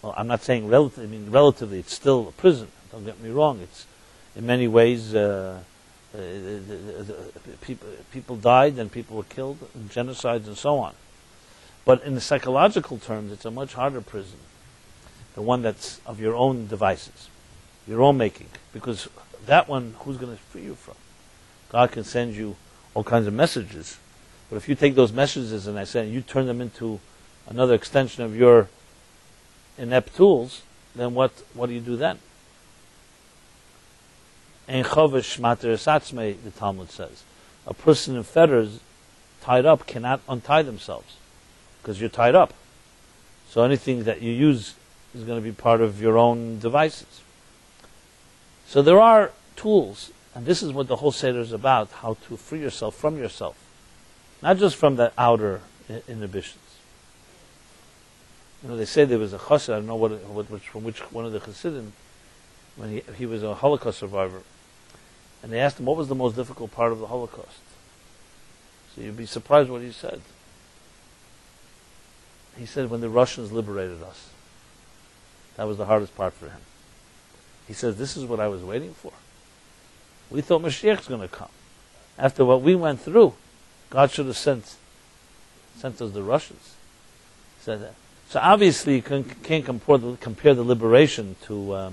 Well, I'm not saying relatively. I mean, relatively, it's still a prison. Don't get me wrong. It's in many ways people died and people were killed, and genocides and so on. But in the psychological terms, it's a much harder prison. The one that's of your own devices, your own making. Because that one, who's going to free you from? God can send you all kinds of messages. But if you take those messages, and I said, you turn them into another extension of your inept tools, then what do you do then? Ein chovesh mater esatzmei, the Talmud says. A person in fetters, tied up, cannot untie themselves. Because you're tied up. So anything that you use is going to be part of your own devices. So there are tools, and this is what the whole Seder is about, how to free yourself from yourself. Not just from the outer inhibitions. You know, they say there was a chassid, I don't know from which one of the chassidim, when he was a Holocaust survivor, and they asked him what was the most difficult part of the Holocaust. So you'd be surprised what he said. He said when the Russians liberated us. That was the hardest part for him. He says, this is what I was waiting for. We thought Mashiach's going to come. After what we went through, God should have sent us the Russians. Said that. So obviously you can't compare the liberation to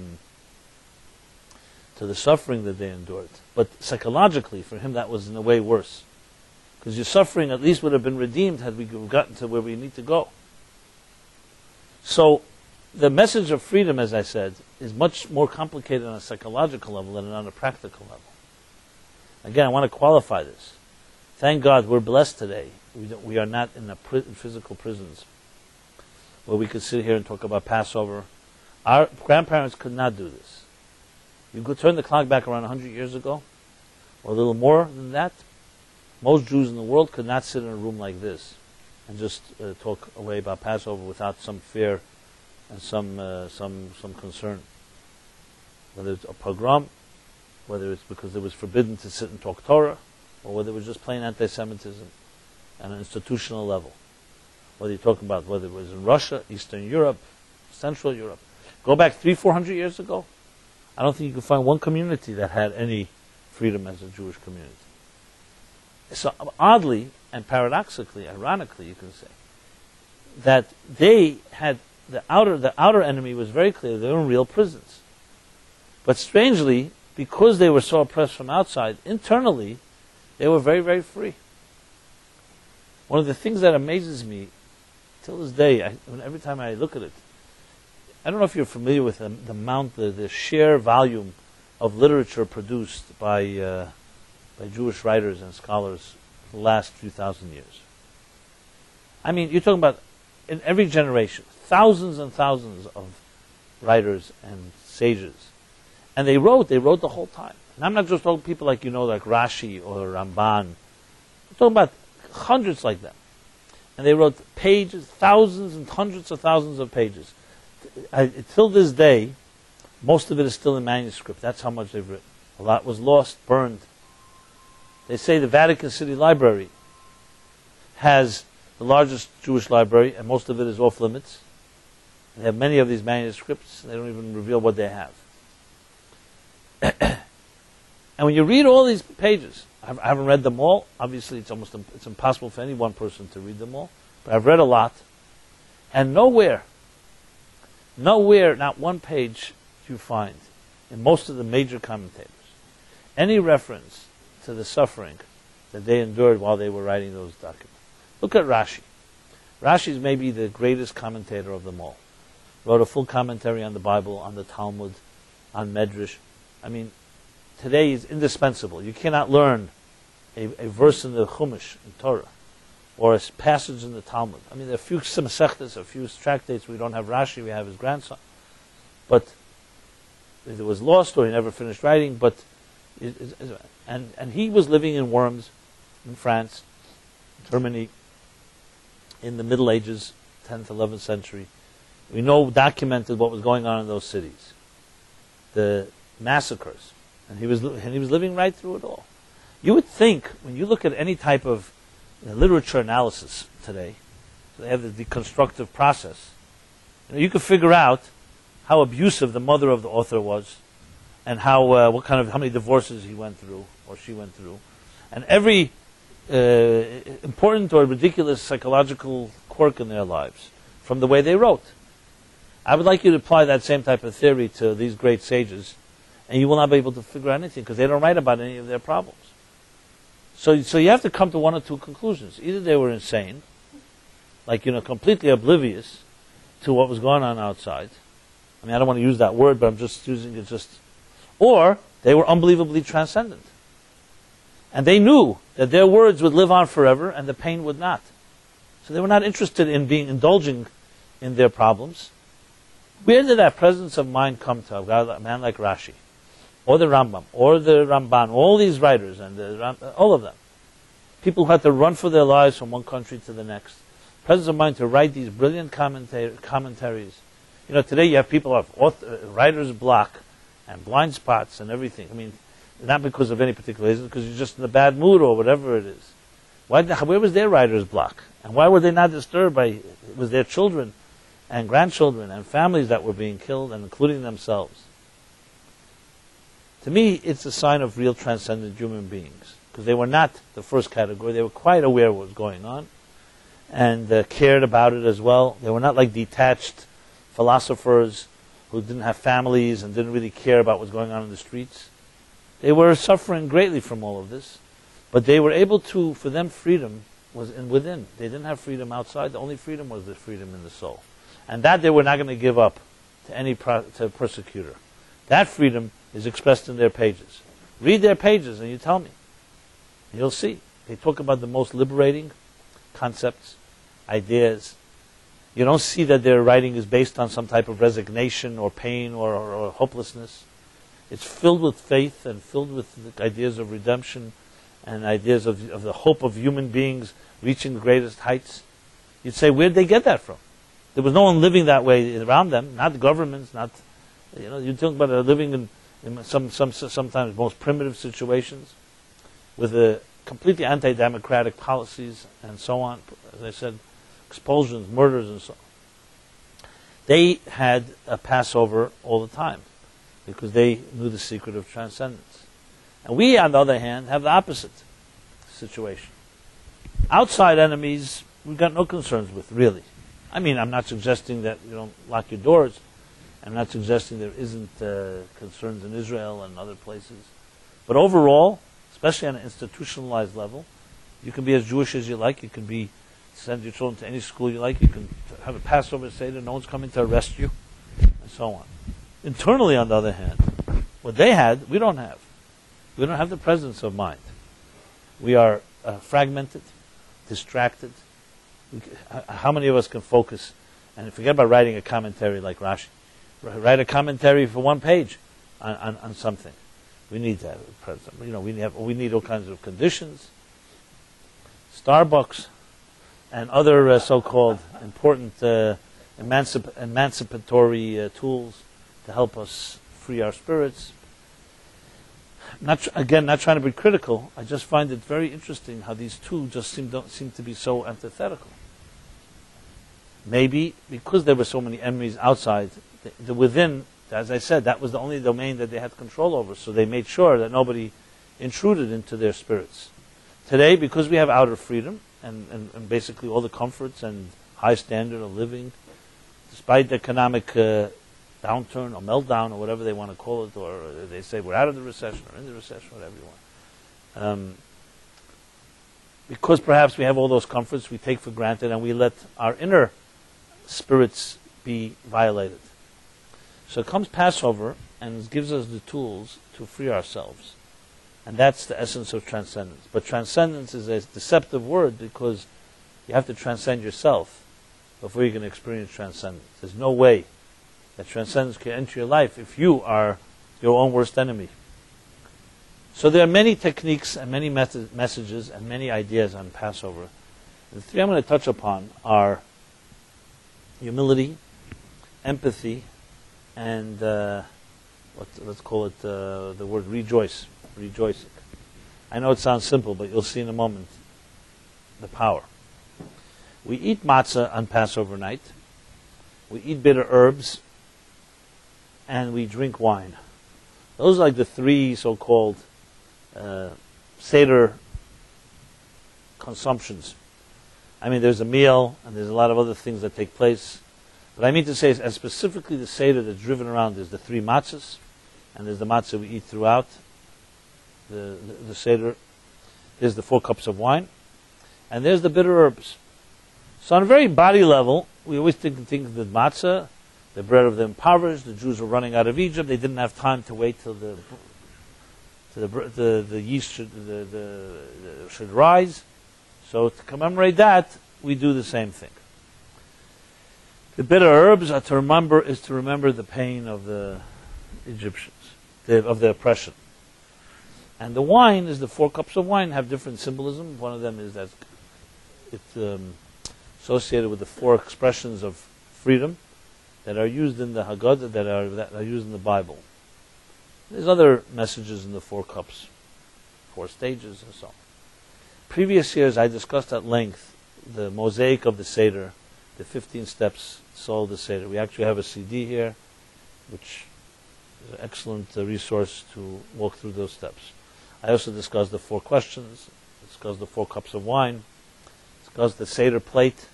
the suffering that they endured. But psychologically, for him, that was in a way worse. Because your suffering at least would have been redeemed had we gotten to where we need to go. So the message of freedom, as I said, is much more complicated on a psychological level than on a practical level. Again, I want to qualify this. Thank God we're blessed today. We are not in physical prisons where we could sit here and talk about Passover. Our grandparents could not do this. You could turn the clock back around 100 years ago, or a little more than that. Most Jews in the world could not sit in a room like this and just talk away about Passover without some fear and some concern. Whether it's a pogrom, whether it's because it was forbidden to sit and talk Torah, or whether it was just plain anti-Semitism at an institutional level. Whether you're talking about whether it was in Russia, Eastern Europe, Central Europe. Go back 300-400 years ago, I don't think you could find one community that had any freedom as a Jewish community. So oddly and paradoxically, ironically, you can say, that they had the outer enemy was very clear. They were in real prisons. But strangely, because they were so oppressed from outside, internally, they were very, very free. One of the things that amazes me, till this day, every time I look at it, I don't know if you're familiar with the sheer volume of literature produced by Jewish writers and scholars for the last few thousand years. I mean, you're talking about, in every generation, thousands and thousands of writers and sages. And they wrote the whole time. And I'm not just talking people like Rashi or Ramban. I'm talking about hundreds like them. And they wrote pages, thousands and hundreds of thousands of pages. Till this day, most of it is still in manuscript. That's how much they've written. A lot was lost, burned. They say the Vatican City Library has the largest Jewish library, and most of it is off limits. They have many of these manuscripts. They don't even reveal what they have. And when you read all these pages, I haven't read them all. Obviously, it's impossible for any one person to read them all. But I've read a lot. And nowhere, not one page do you find, in most of the major commentators, any reference to the suffering that they endured while they were writing those documents. Look at Rashi. Rashi is maybe the greatest commentator of them all. Wrote a full commentary on the Bible, on the Talmud, on Medrash. I mean, today is indispensable. You cannot learn a verse in the Chumash, in Torah, or a passage in the Talmud. I mean, there are a few Masechtas, a few tractates. We don't have Rashi, we have his grandson. But it was lost or he never finished writing. But and he was living in Worms, in France, Germany, in the Middle Ages, 10th, 11th century. We know documented what was going on in those cities, the massacres, and he was living right through it all. You would think, when you look at any type of literature analysis today, so they have the deconstructive process, you could figure out how abusive the mother of the author was, and how many divorces he went through or she went through, and every important or ridiculous psychological quirk in their lives from the way they wrote. I would like you to apply that same type of theory to these great sages, and you will not be able to figure out anything because they don't write about any of their problems. So you have to come to one or two conclusions. Either they were insane, completely oblivious to what was going on outside. I mean, I don't want to use that word, but I'm just using it or they were unbelievably transcendent. And they knew that their words would live on forever and the pain would not. So they were not interested in indulging in their problems. Where did that presence of mind come to a man like Rashi, or the Rambam, or the Ramban, all these writers, and all of them? People who had to run for their lives from one country to the next. Presence of mind to write these brilliant commentaries. Today you have people who have writer's block and blind spots and everything. I mean, not because of any particular reason, because you're just in a bad mood or whatever it is. Where was their writer's block? And why were they not disturbed by it? Was their children and grandchildren and families that were being killed, and including themselves? To me, it's a sign of real transcendent human beings, because they were not the first category. They were quite aware of what was going on, and cared about it as well. They were not like detached philosophers who didn't have families and didn't really care about what's going on in the streets. They were suffering greatly from all of this, but they were able to, for them, freedom was within. They didn't have freedom outside. The only freedom was the freedom in the soul. And that they were not going to give up to any to persecutor. That freedom is expressed in their pages. Read their pages and you tell me. And you'll see. They talk about the most liberating concepts, ideas. You don't see that their writing is based on some type of resignation or pain or hopelessness. It's filled with faith and filled with the ideas of redemption and ideas of the hope of human beings reaching the greatest heights. You'd say, where'd they get that from? There was no one living that way around them, not the governments, not, you're talking about living in sometimes most primitive situations with completely anti-democratic policies and so on. As I said, expulsions, murders, and so on. They had a Passover all the time because they knew the secret of transcendence. And we, on the other hand, have the opposite situation. Outside enemies, we've got no concerns with, really. I mean, I'm not suggesting that you don't lock your doors. I'm not suggesting there isn't concerns in Israel and other places. But overall, especially on an institutionalized level, you can be as Jewish as you like. You can send your children to any school you like. You can have a Passover Seder. No one's coming to arrest you, and so on. Internally, on the other hand, what they had, we don't have. We don't have the presence of mind. We are fragmented, distracted. How many of us can focus and forget about writing a commentary like Rashi? Write a commentary for one page on something. We need that. We need all kinds of conditions. Starbucks and other so-called important emancipatory tools to help us free our spirits. Not trying to be critical. I just find it very interesting how these two just don't seem to be so antithetical. Maybe because there were so many enemies outside, the within, as I said, that was the only domain that they had control over. So they made sure that nobody intruded into their spirits. Today, because we have outer freedom and basically all the comforts and high standard of living, despite the economic downturn or meltdown or whatever they want to call it, or they say we're out of the recession or in the recession, whatever you want. Because perhaps we have all those comforts we take for granted and we let our inner spirits be violated. So comes Passover and it gives us the tools to free ourselves. And that's the essence of transcendence. But transcendence is a deceptive word because you have to transcend yourself before you can experience transcendence. There's no way that transcendence can enter your life if you are your own worst enemy. So there are many techniques and many messages and many ideas on Passover. The three I'm going to touch upon are humility, empathy, and let's call it the word rejoicing. I know it sounds simple, but you'll see in a moment the power. We eat matzah on Passover night. We eat bitter herbs, and we drink wine. Those are like the three so-called Seder consumptions. I mean, there's a meal, and there's a lot of other things that take place. But I mean to say, as specifically the Seder that's driven around, there's the three matzahs, and there's the matzah we eat throughout the Seder. There's the 4 cups of wine, and there's the bitter herbs. So on a very body level, we always think of the matzah, the bread of the impoverished. The Jews were running out of Egypt. They didn't have time to wait till the yeast should rise. So to commemorate that, we do the same thing. The bitter herbs are to remember the pain of the Egyptians, of the oppression. And the wine is the 4 cups of wine have different symbolism. One of them is that it's associated with the 4 expressions of freedom that are used in the Haggadah, that are used in the Bible. There's other messages in the 4 cups, 4 stages, and so on. Previous years, I discussed at length the mosaic of the Seder, the 15 steps soul of the Seder. We actually have a CD here, which is an excellent resource to walk through those steps. I also discussed the 4 questions, discussed the 4 cups of wine, discussed the Seder plate,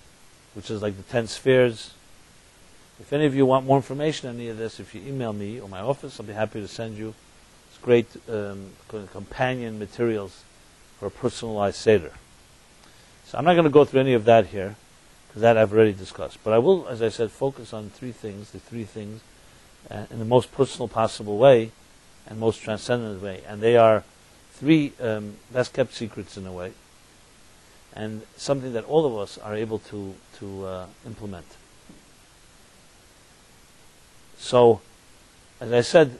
which is like the 10 spheres. If any of you want more information on any of this, if you email me or my office, I'll be happy to send you. It's great companion materials for a personalized Seder. So I'm not going to go through any of that here, because that I've already discussed. But I will, as I said, focus on the 3 things, in the most personal possible way and most transcendent way. And they are 3 best-kept secrets in a way, and something that all of us are able to implement. So, as I said,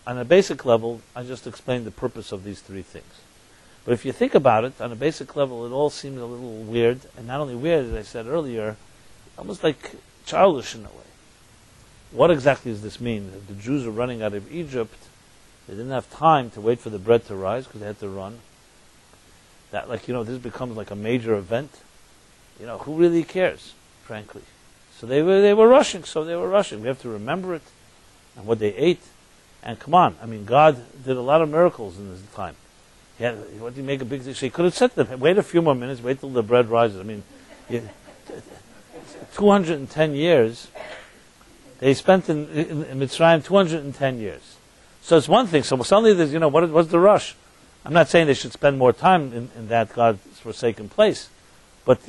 on a basic level, I just explained the purpose of these three things. But if you think about it, on a basic level, it all seems a little weird, and not only weird, as I said earlier, almost like childish in a way. What exactly does this mean? The Jews are running out of Egypt. They didn't have time to wait for the bread to rise because they had to run. That, this becomes like a major event. Who really cares, frankly? So they were rushing. We have to remember it and what they ate. And come on, God did a lot of miracles in this time. What do you make a big thing? So he could have said to them, wait a few more minutes, wait till the bread rises. 210 years. They spent in Mitzrayim 210 years. So it's one thing. So suddenly there's, what's the rush? I'm not saying they should spend more time in that God's forsaken place. But,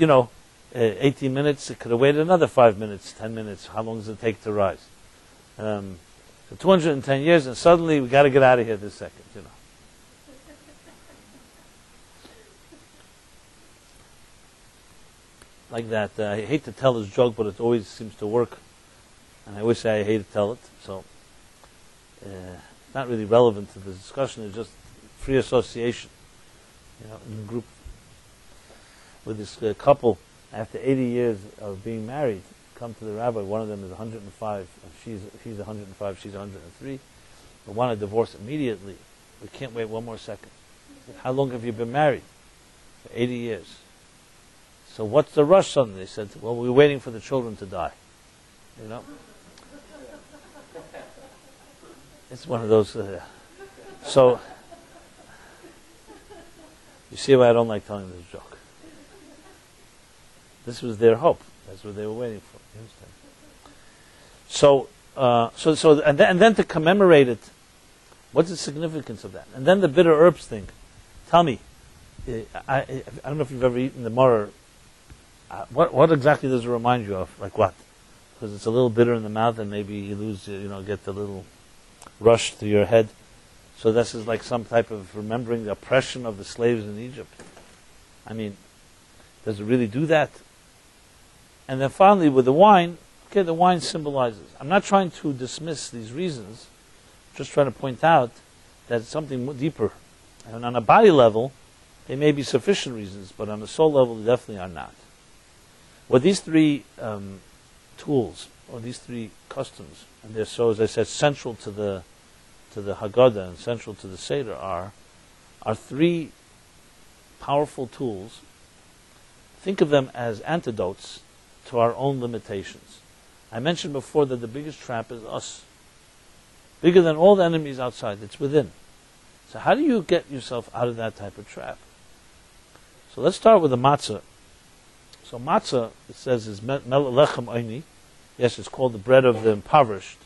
18 minutes, it could have waited another 5 minutes, 10 minutes. How long does it take to rise? So 210 years, and suddenly we got to get out of here this second, Like that. I hate to tell this joke, but it always seems to work. And I always say I hate to tell it. So, it's not really relevant to the discussion. It's just free association. In a group with this couple, after 80 years of being married, come to the rabbi. One of them is 105. She's 105. She's 103. They want to divorce immediately. We can't wait one more second. How long have you been married? For 80 years. So what's the rush suddenly? They said, well, we're waiting for the children to die. It's one of those. So, you see why I don't like telling this joke. This was their hope. That's what they were waiting for. You understand? So, and then to commemorate it, what's the significance of that? And then the bitter herbs thing. Tell me, I don't know if you've ever eaten the maror. What exactly does it remind you of? Like what? Because it's a little bitter in the mouth, and maybe you lose, get the little rush through your head. So this is like some type of remembering the oppression of the slaves in Egypt. Does it really do that? And then finally, with the wine, the wine symbolizes. I'm not trying to dismiss these reasons, just trying to point out that it's something deeper. And on a body level, they may be sufficient reasons, but on a soul level, they definitely are not. What these three tools, or these three customs, and they're so, as I said, central to the Haggadah and central to the Seder are three powerful tools. Think of them as antidotes to our own limitations. I mentioned before that the biggest trap is us. Bigger than all the enemies outside, it's within. So how do you get yourself out of that type of trap? So let's start with the matzah. So matzah, it says, is lechem oini. Yes, it's called the bread of the impoverished.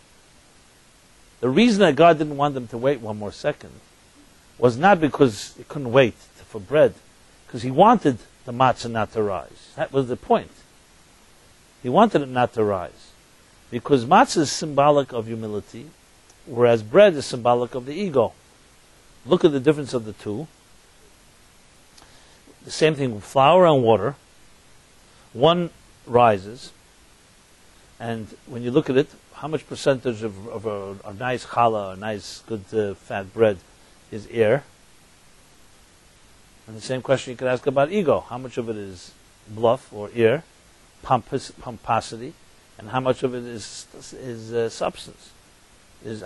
The reason that God didn't want them to wait one more second was not because he couldn't wait for bread, because he wanted the matzah not to rise. That was the point. He wanted it not to rise. Because matzah is symbolic of humility, whereas bread is symbolic of the ego. Look at the difference of the two. The same thing with flour and water. One rises, and when you look at it, how much percentage of a nice challah, a nice good fat bread, is air? And the same question you could ask about ego. How much of it is bluff or air, pomposity, and how much of it is substance?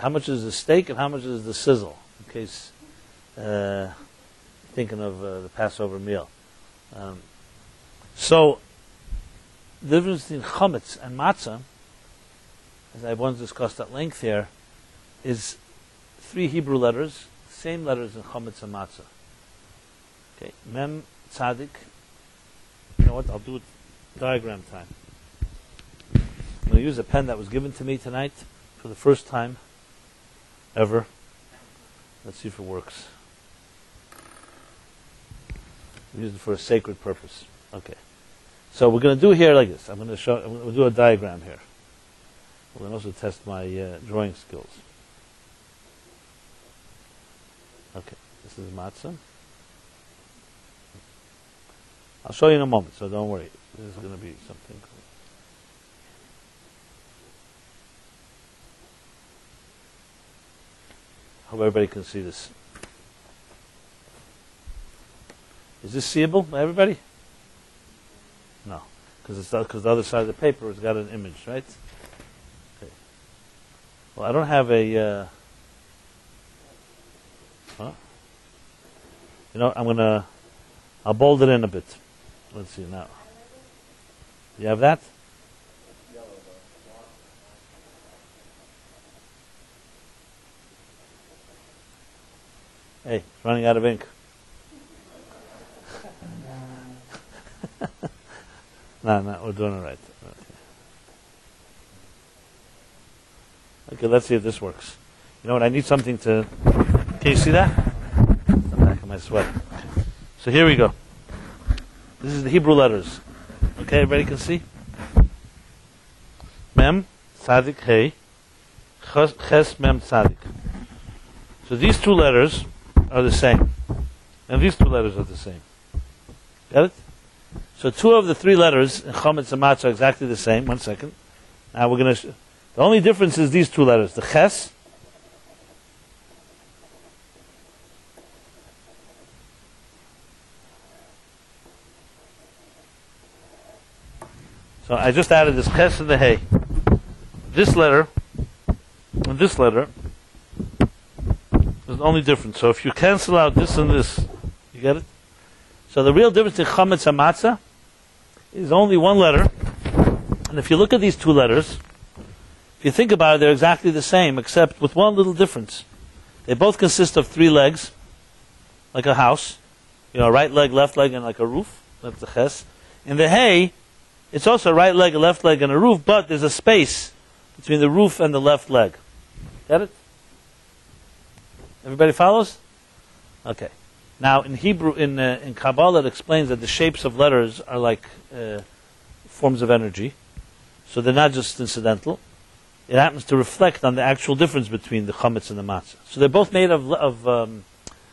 How much is the steak and how much is the sizzle? In case thinking of the Passover meal. So the difference between chametz and matzah, as I once discussed at length here, is 3 Hebrew letters, same letters in chametz and matzah. Okay, mem, tzadik. You know what? I'll do it diagram time. I'm going to use a pen that was given to me tonight for the first time ever. Let's see if it works. We use it for a sacred purpose. Okay. So we're going to do here like this. I'm going to do a diagram here. We're going to also test my drawing skills. Okay. This is matzah. I'll show you in a moment, so don't worry. This is going to be something cool. Hope everybody can see this. Is this seeable by everybody? No, because the other side of the paper has got an image, right? Okay. Well, I don't have a. I'll bold it in a bit. Let's see now. You have that? Hey, it's running out of ink. No, we're doing it right. Okay, let's see if this works. You know what? I need something to. Can you see that? The back of my sweat. So here we go. This is the Hebrew letters. Okay, everybody can see? Mem, Tzadik, Hey, Ches, Mem, Tzadik. So these two letters are the same. And these two letters are the same. Got it? So two of the three letters in Chometz and Matzah are exactly the same. 1 second. Now we're going to... the only difference is these two letters. The Ches. So I just added this Ches and the Hey. This letter and this letter is the only difference. So if you cancel out this and this, you get it? So the real difference in Chometz and Matzah is only one letter. And if you look at these two letters, if you think about it, they're exactly the same, except with one little difference. They both consist of 3 legs, like a house. You know, right leg, left leg, and like a roof. That's the Ches. In the Hey, it's also a right leg, a left leg, and a roof, but there's a space between the roof and the left leg. Get it? Everybody follows? Okay. Now, in Hebrew, in Kabbalah, it explains that the shapes of letters are like forms of energy. So they're not just incidental. It happens to reflect on the actual difference between the chametz and the matzah. So they're both made of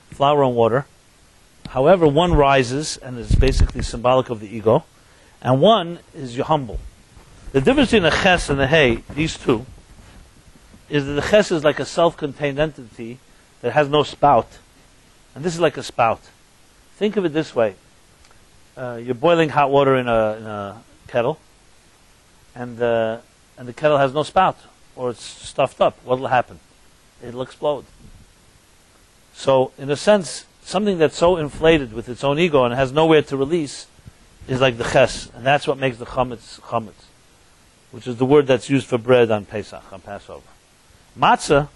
flour and water. However, one rises and is basically symbolic of the ego, and one is humble. The difference between the ches and the hey, these two, is that the ches is like a self-contained entity that has no spout. And this is like a spout. Think of it this way. You're boiling hot water in a kettle, and the kettle has no spout, or it's stuffed up. What will happen? It'll explode. So, in a sense, something that's so inflated with its own ego and has nowhere to release is like the ches, and that's what makes the chametz, which is the word that's used for bread on Pesach, on Passover. Matzah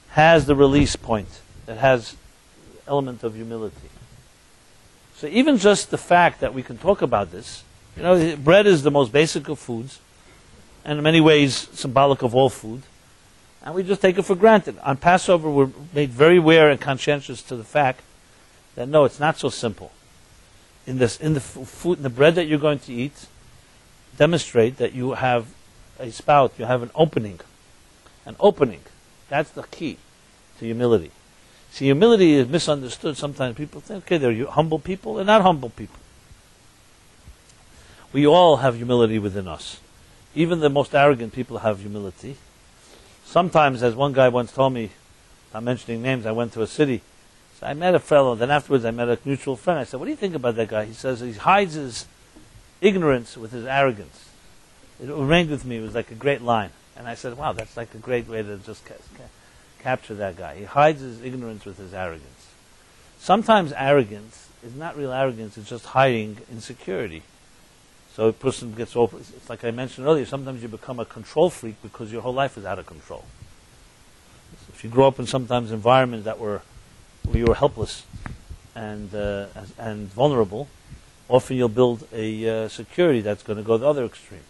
has the release point. It has element of humility. So even just the fact that we can talk about this, you know, bread is the most basic of foods, and in many ways symbolic of all food, and we just take it for granted. On Passover, we're made very aware and conscientious to the fact that no, it's not so simple. In the food, in the bread that you're going to eat, demonstrate that you have a spout, you have an opening. An opening. That's the key to humility. See, humility is misunderstood. Sometimes people think, okay, they're humble people. They're not humble people. We all have humility within us. Even the most arrogant people have humility. Sometimes, as one guy once told me, I'm mentioning names, I went to a city. So I met a fellow, then afterwards I met a mutual friend. I said, what do you think about that guy? He says he hides his ignorance with his arrogance. It remained with me. It was like a great line. And I said, wow, that's like a great way to just capture that guy. He hides his ignorance with his arrogance. Sometimes arrogance is not real arrogance, it's just hiding insecurity. So a person gets over, it's like I mentioned earlier, sometimes you become a control freak because your whole life is out of control. So if you grow up in sometimes environments where you were helpless and vulnerable, often you'll build a security that's going to go the other extreme.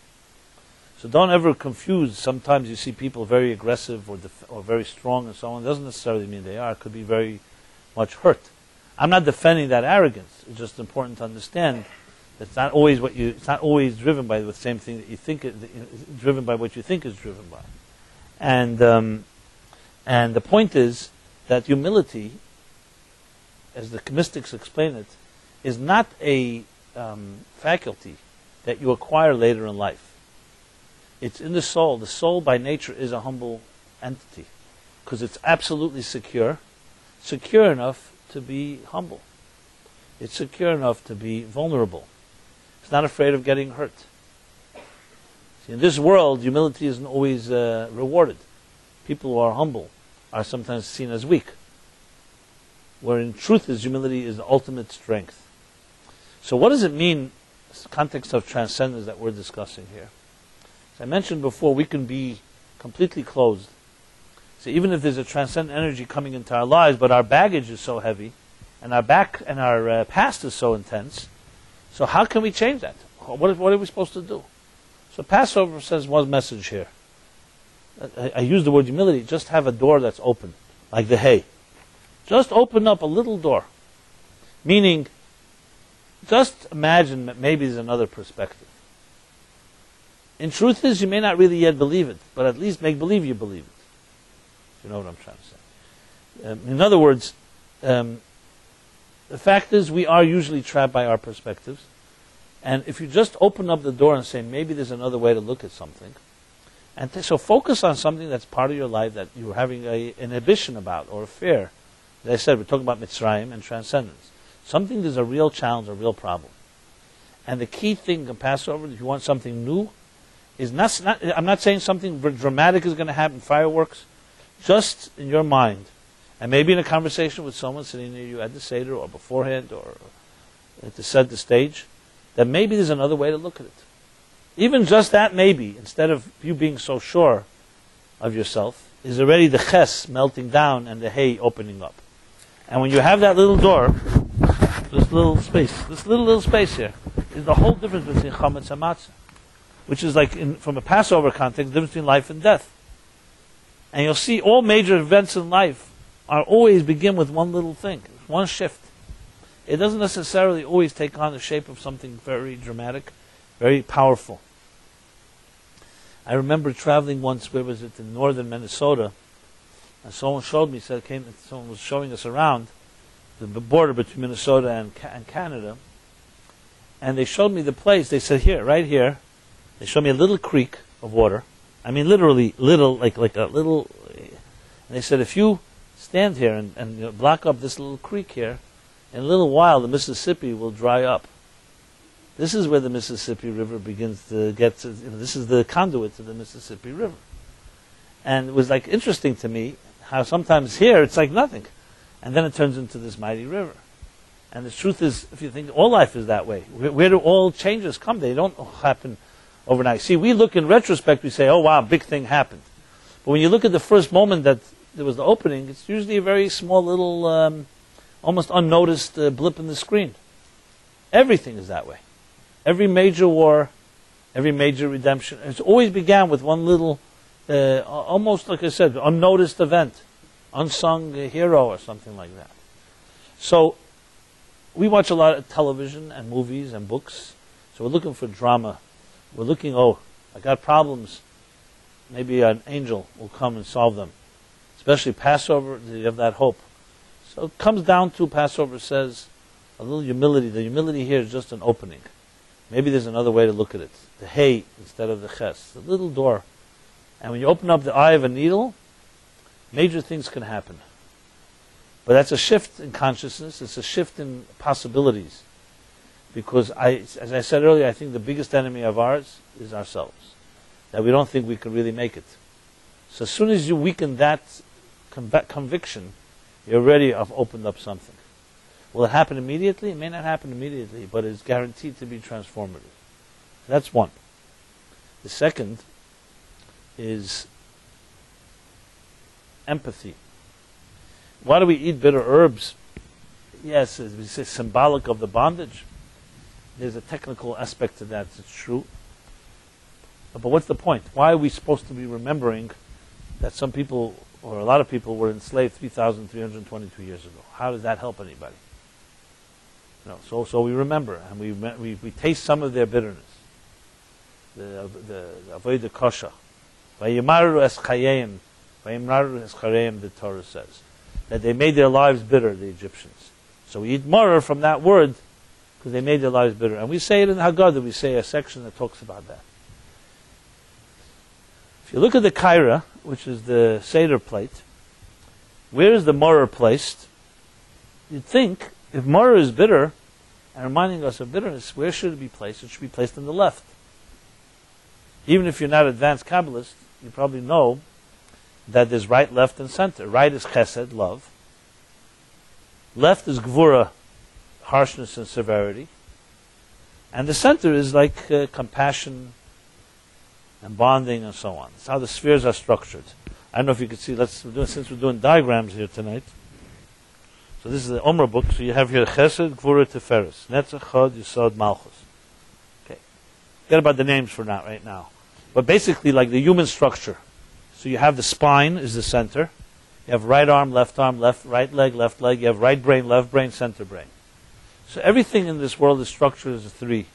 So don't ever confuse. Sometimes you see people very aggressive or very strong and so on. It doesn't necessarily mean they are. It could be very much hurt. I'm not defending that arrogance. It's just important to understand that it's not always it's not always driven by the same thing that you think it's driven by what you think is driven by. And the point is that humility, as the mystics explain it, is not a faculty that you acquire later in life. It's in the soul. The soul by nature is a humble entity. because it's absolutely secure, secure enough to be humble. It's secure enough to be vulnerable. It's not afraid of getting hurt. See, in this world, humility isn't always rewarded. People who are humble are sometimes seen as weak, where in truth humility is the ultimate strength. So what does it mean, the context of transcendence that we're discussing here? As I mentioned before, we can be completely closed. So even if there's a transcendent energy coming into our lives, but our baggage is so heavy, and our past is so intense, so how can we change that? What are we supposed to do? So Passover says one message here. I use the word humility, just have a door that's open, like the hay. Just open up a little door. Meaning, just imagine that maybe there's another perspective. In truth is, you may not really yet believe it, but at least make believe you believe it. You know what I'm trying to say. In other words, the fact is we are usually trapped by our perspectives. And if you just open up the door and say, maybe there's another way to look at something, and so focus on something that's part of your life that you're having an inhibition about, or a fear. As I said, we're talking about Mitzrayim and transcendence. Something that's a real challenge, a real problem. And the key thing in Passover, if you want something new, is not I'm not saying something dramatic is going to happen, fireworks, just in your mind, and maybe in a conversation with someone sitting near you at the Seder or beforehand or to set the stage, that maybe there's another way to look at it. Even just that maybe, instead of you being so sure of yourself, is already the ches melting down and the hay opening up. And when you have that little door, this little space here, is the whole difference between chametz and matzah, which is like, from a Passover context, the difference between life and death. And you'll see all major events in life are always begin with one little thing, one shift. It doesn't necessarily always take on the shape of something very dramatic, very powerful. I remember traveling once, where was it, in northern Minnesota, and someone showed me, someone was showing us around the border between Minnesota and Canada, and they showed me the place. They said, here, right here, they showed me a little creek of water. I mean, literally, little, like a little, and they said, if you stand here and block up this little creek here, in a little while the Mississippi will dry up. This is where the Mississippi River begins to get to, this is the conduit to the Mississippi River. And it was like interesting to me how sometimes here it's like nothing. And then it turns into this mighty river. And the truth is, if you think, all life is that way. Where do all changes come? They don't happen overnight. See, we look in retrospect, we say, oh wow, big thing happened. But when you look at the first moment that there was the opening, it's usually a very small little, almost unnoticed blip in the screen. Everything is that way. Every major war, every major redemption, it's always began with one little, almost like I said, unnoticed event, unsung hero or something like that. So we watch a lot of television and movies and books. So we're looking for drama. We're looking, oh, I got problems. Maybe an angel will come and solve them. Especially Passover, you have that hope. So it comes down to, Passover says, a little humility. The humility here is just an opening. Maybe there's another way to look at it. The hay instead of the ches. The little door. And when you open up the eye of a needle, major things can happen. But that's a shift in consciousness. It's a shift in possibilities. Because, as I said earlier, I think the biggest enemy of ours is ourselves. That we don't think we can really make it. So as soon as you weaken that conviction, you already have opened up something. Will it happen immediately? It may not happen immediately, but it's guaranteed to be transformative. That's one. The second is empathy. Why do we eat bitter herbs? Yes, it's symbolic of the bondage. There's a technical aspect to that, it's true. But what's the point? Why are we supposed to be remembering that some people, or a lot of people, were enslaved 3,322 years ago? How does that help anybody? No, so we remember, and we taste some of their bitterness. The avodah kosha. Vayimaru es chayim, vayimraru es chareim, the Torah says. That they made their lives bitter, the Egyptians. So we eat maror from that word, because they made their lives bitter. And we say it in Haggadah, we say a section that talks about that. If you look at the kaira, which is the Seder plate, Where is the morer placed? You'd think, if morer is bitter, and reminding us of bitterness, where should it be placed? It should be placed on the left. Even if you're not advanced Kabbalist, you probably know that there's right, left, and center. Right is chesed, love. Left is gvura, harshness and severity. And the center is like compassion and bonding and so on. It's how the spheres are structured. I don't know if you can see, since we're doing diagrams here tonight. So this is the Omer book, so you have here chesed, gvura, teferes. Netzach, chod, yisod, malchus. Okay. Forget about the names for now, right now. But basically like the human structure. So you have the spine is the center. You have right arm, left, right leg, left leg. You have right brain, left brain, center brain. So everything in this world is structured as a three.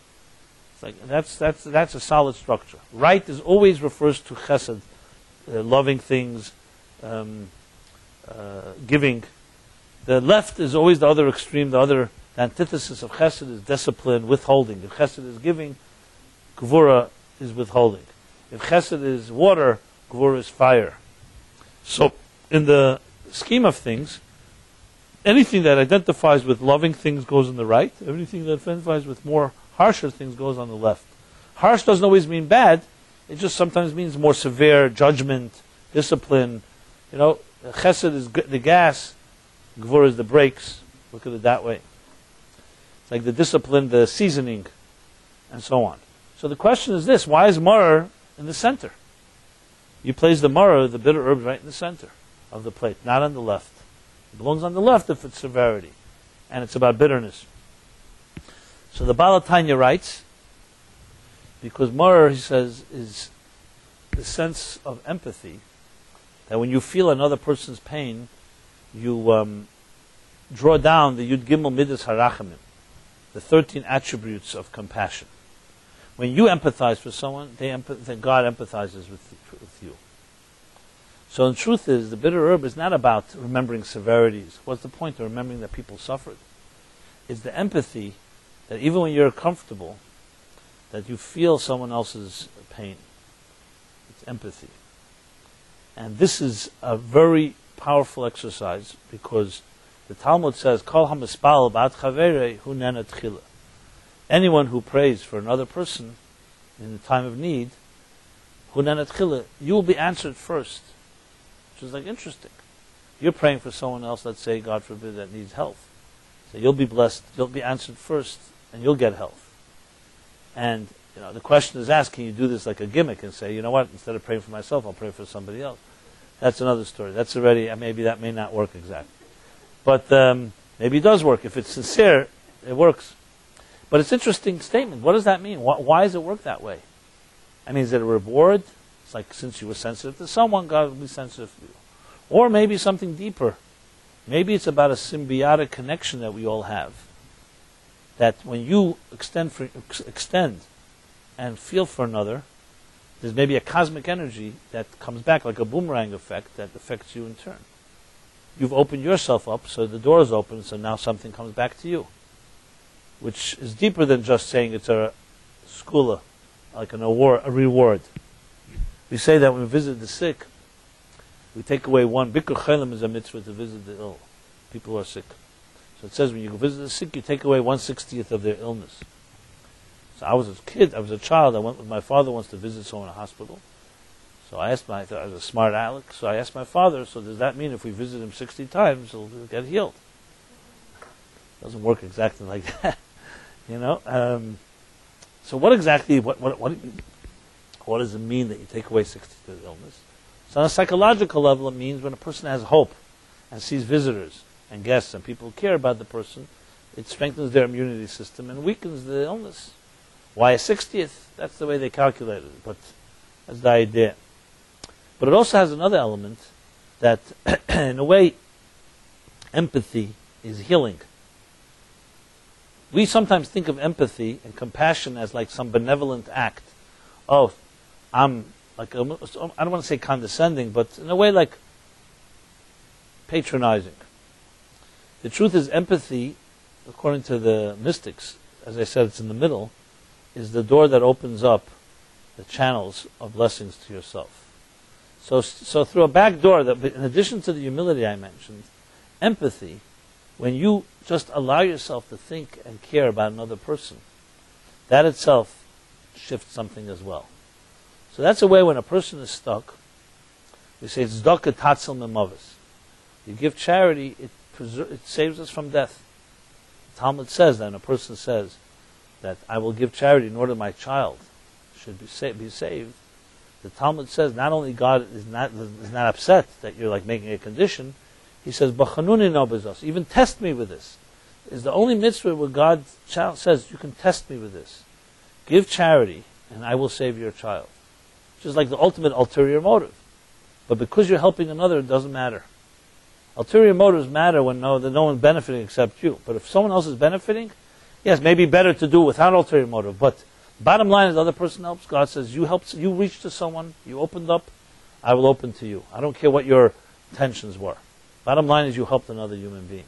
It's like that's a solid structure. Right is always refers to chesed, loving things, giving. The left is always the other extreme. The antithesis of chesed is discipline, withholding. If chesed is giving, gvura is withholding. If chesed is water, gvura is fire. So, in the scheme of things, anything that identifies with loving things goes on the right. Anything that identifies with more harsher things goes on the left. Harsh doesn't always mean bad. It just sometimes means more severe judgment, discipline. You know, chesed is the gas, gvura is the brakes. Look at it that way. It's like the discipline, the seasoning, and so on. So the question is this: why is maror in the center? You place the maror, the bitter herbs, right in the center of the plate, not on the left. It belongs on the left if it's severity, and it's about bitterness. So the Baal HaTanya writes, because maror, he says, is the sense of empathy, that when you feel another person's pain, you draw down the Yud Gimel Midas Harachamim, the 13 attributes of compassion. When you empathize for someone, then God empathizes with you. So the truth is, the bitter herb is not about remembering severities. What's the point of remembering that people suffered? It's the empathy that even when you're comfortable, that you feel someone else's pain. It's empathy. And this is a very powerful exercise because the Talmud says, Kol hamispal b'ad chaverei hu nena tchila. Anyone who prays for another person in the time of need, hu nena tchila, you will be answered first. Which is like interesting. You're praying for someone else, let's say, God forbid, that needs health. So you'll be blessed, you'll be answered first, and you'll get health. And the question is asked, can you do this like a gimmick and say, you know what, instead of praying for myself, I'll pray for somebody else. That's another story. That's already, maybe that may not work exactly. But maybe it does work. If it's sincere, it works. But it's an interesting statement. What does that mean? Why does it work that way? I mean, is it a reward? It's like, since you were sensitive to someone, God will be sensitive to you. Or maybe something deeper. Maybe it's about a symbiotic connection that we all have. That when you extend and feel for another, there's maybe a cosmic energy that comes back like a boomerang effect that affects you in turn. You've opened yourself up, so the door is open, so now something comes back to you. Which is deeper than just saying it's a skula, like an award, a reward. We say that when we visit the sick, we take away one. Bikur Chelim is a mitzvah to visit the ill. People who are sick. So it says when you go visit the sick, you take away 1/60th of their illness. So I was a child, I went with my father once to visit someone in a hospital. So I thought I was a smart aleck, so I asked my father, so does that mean if we visit him 60 times, he'll get healed? Doesn't work exactly like that, So what exactly, what does it mean that you take away 60 to the illness? So on a psychological level, it means when a person has hope and sees visitors and guests and people who care about the person, it strengthens their immunity system and weakens the illness. Why a 60th? That's the way they calculate it, but that's the idea. But it also has another element that, in a way, empathy is healing. We sometimes think of empathy and compassion as like some benevolent act. Oh, I'm like, I don't want to say condescending, but in a way like patronizing. The truth is empathy, according to the mystics, as I said, it's in the middle, is the door that opens up the channels of blessings to yourself. So through a back door, in addition to the humility I mentioned, empathy, when you just allow yourself to think and care about another person, that itself shifts something as well. So that's a way when a person is stuck, we say, tzedakah tatzil memavis. You give charity, it saves us from death. The Talmud says that, and a person says that I will give charity in order my child should be saved. The Talmud says not only God is not upset that you're like making a condition, he says, "B'chanuni no bezos." Even test me with this. Is the only mitzvah where God says you can test me with this. Give charity, and I will save your child. Which is like the ultimate ulterior motive. But because you're helping another, it doesn't matter. Ulterior motives matter when no one's benefiting except you. But if someone else is benefiting, yes, maybe better to do it without ulterior motive. But bottom line is the other person helps. God says, you reached to someone, you opened up, I will open to you. I don't care what your intentions were. Bottom line is you helped another human being.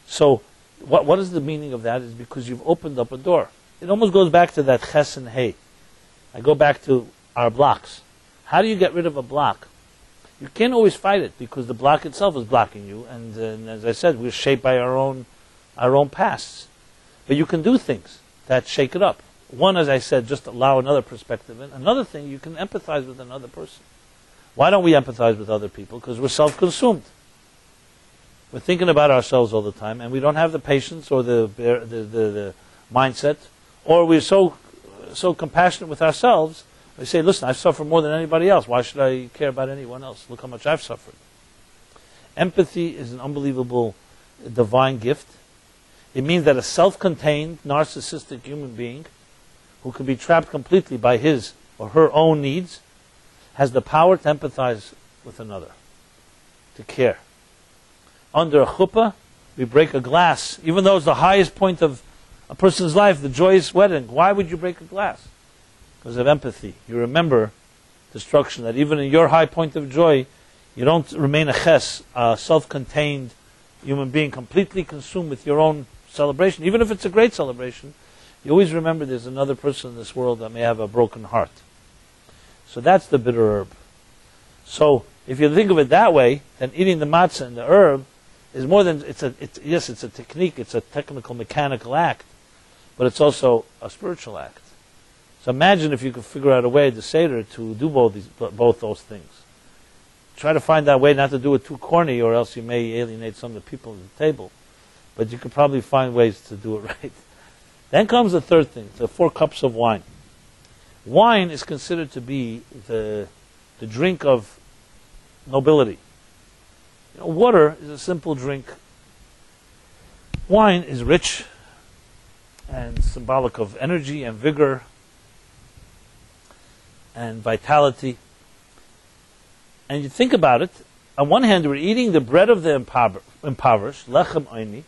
So what is the meaning of that? Is because you've opened up a door. It almost goes back to that ches and hey. I go back to our blocks. How do you get rid of a block? You can't always fight it because the block itself is blocking you. And as I said, we're shaped by our own pasts. But you can do things that shake it up. One, as I said, just allow another perspective in. Another thing, you can empathize with another person. Why don't we empathize with other people? Because we're self-consumed. We're thinking about ourselves all the time, and we don't have the patience or the mindset, or we're so compassionate with ourselves. We say, listen, I've suffered more than anybody else. Why should I care about anyone else? Look how much I've suffered. Empathy is an unbelievable divine gift. It means that a self-contained, narcissistic human being who can be trapped completely by his or her own needs has the power to empathize with another, to care. Under a chuppah, we break a glass. Even though it's the highest point of a person's life, the joyous wedding. Why would you break a glass? Because of empathy. You remember destruction, that even in your high point of joy, you don't remain a ches, a self-contained human being, completely consumed with your own celebration. Even if it's a great celebration, you always remember there's another person in this world that may have a broken heart. So that's the bitter herb. So if you think of it that way, then eating the matzah and the herb is more than, it's a technique, it's a technical, mechanical act, but it's also a spiritual act. So imagine if you could figure out a way, the Seder, to do both those things. Try to find that way not to do it too corny, or else you may alienate some of the people at the table. But you could probably find ways to do it right. Then comes the third thing, the 4 cups of wine. Wine is considered to be the drink of nobility. Water is a simple drink. Wine is rich and symbolic of energy and vigor and vitality. And you think about it, on one hand we're eating the bread of the impoverished, lechem oini,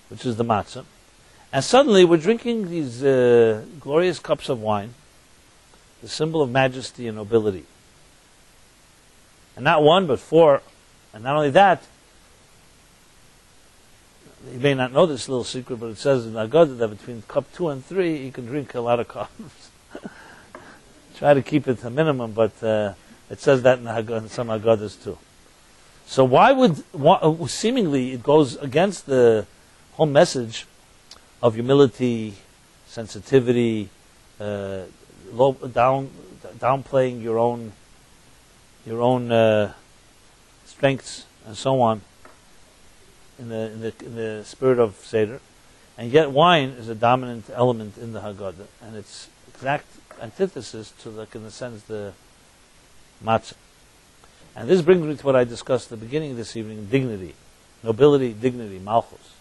which is the matzah, and suddenly we're drinking these glorious cups of wine, the symbol of majesty and nobility. And not 1, but 4. And not only that, you may not know this little secret, but it says in Haggadah that between cup 2 and 3, you can drink a lot of cups. Try to keep it to a minimum, but it says that in some Haggadahs too. So seemingly it goes against the whole message of humility, sensitivity, downplaying your own strengths and so on in the spirit of Seder, and yet wine is a dominant element in the Haggadah, and it's exact antithesis to, like, in a sense, the matzah. And this brings me to what I discussed at the beginning of this evening: dignity, nobility, dignity, malchus.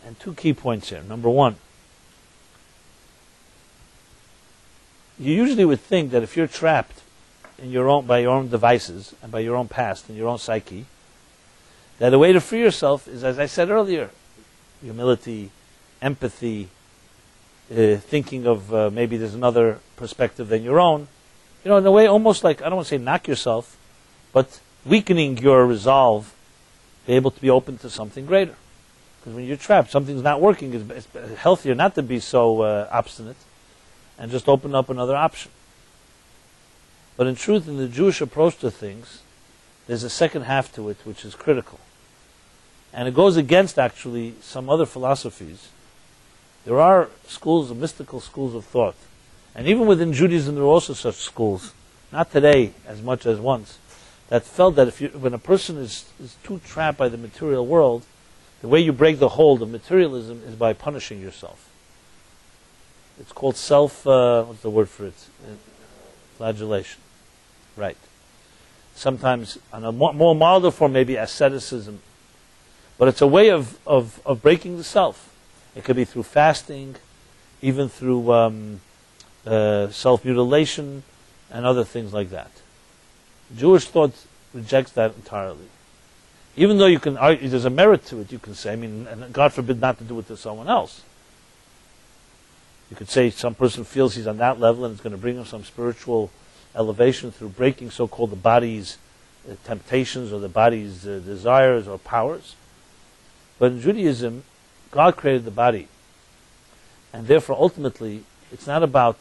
And 2 key points here. Number 1, you usually would think that if you're trapped by your own devices and by your own past and your own psyche, that the way to free yourself is, as I said earlier, humility, empathy, thinking of maybe there's another perspective than your own. In a way almost like, I don't want to say knock yourself, but weakening your resolve, be able to be open to something greater. Because when you're trapped, something's not working, it's healthier not to be so obstinate and just open up another option. But in truth, in the Jewish approach to things, there's a second half to it which is critical. And it goes against, actually, some other philosophies. There are schools, mystical schools of thought. And even within Judaism, there are also such schools, not today as much as once, that felt that when a person is too trapped by the material world, the way you break the hold of materialism is by punishing yourself. It's called what's the word for it? Flagellation. Right. Sometimes, on a more milder form, maybe asceticism. But it's a way of breaking the self. It could be through fasting, even through self-mutilation, and other things like that. Jewish thought rejects that entirely. Even though you can argue, there's a merit to it, you can say, and God forbid not to do it to someone else. You could say some person feels he's on that level and it's going to bring him some spiritual elevation through breaking so-called the body's temptations or the body's desires or powers. But in Judaism, God created the body. And therefore, ultimately, it's not about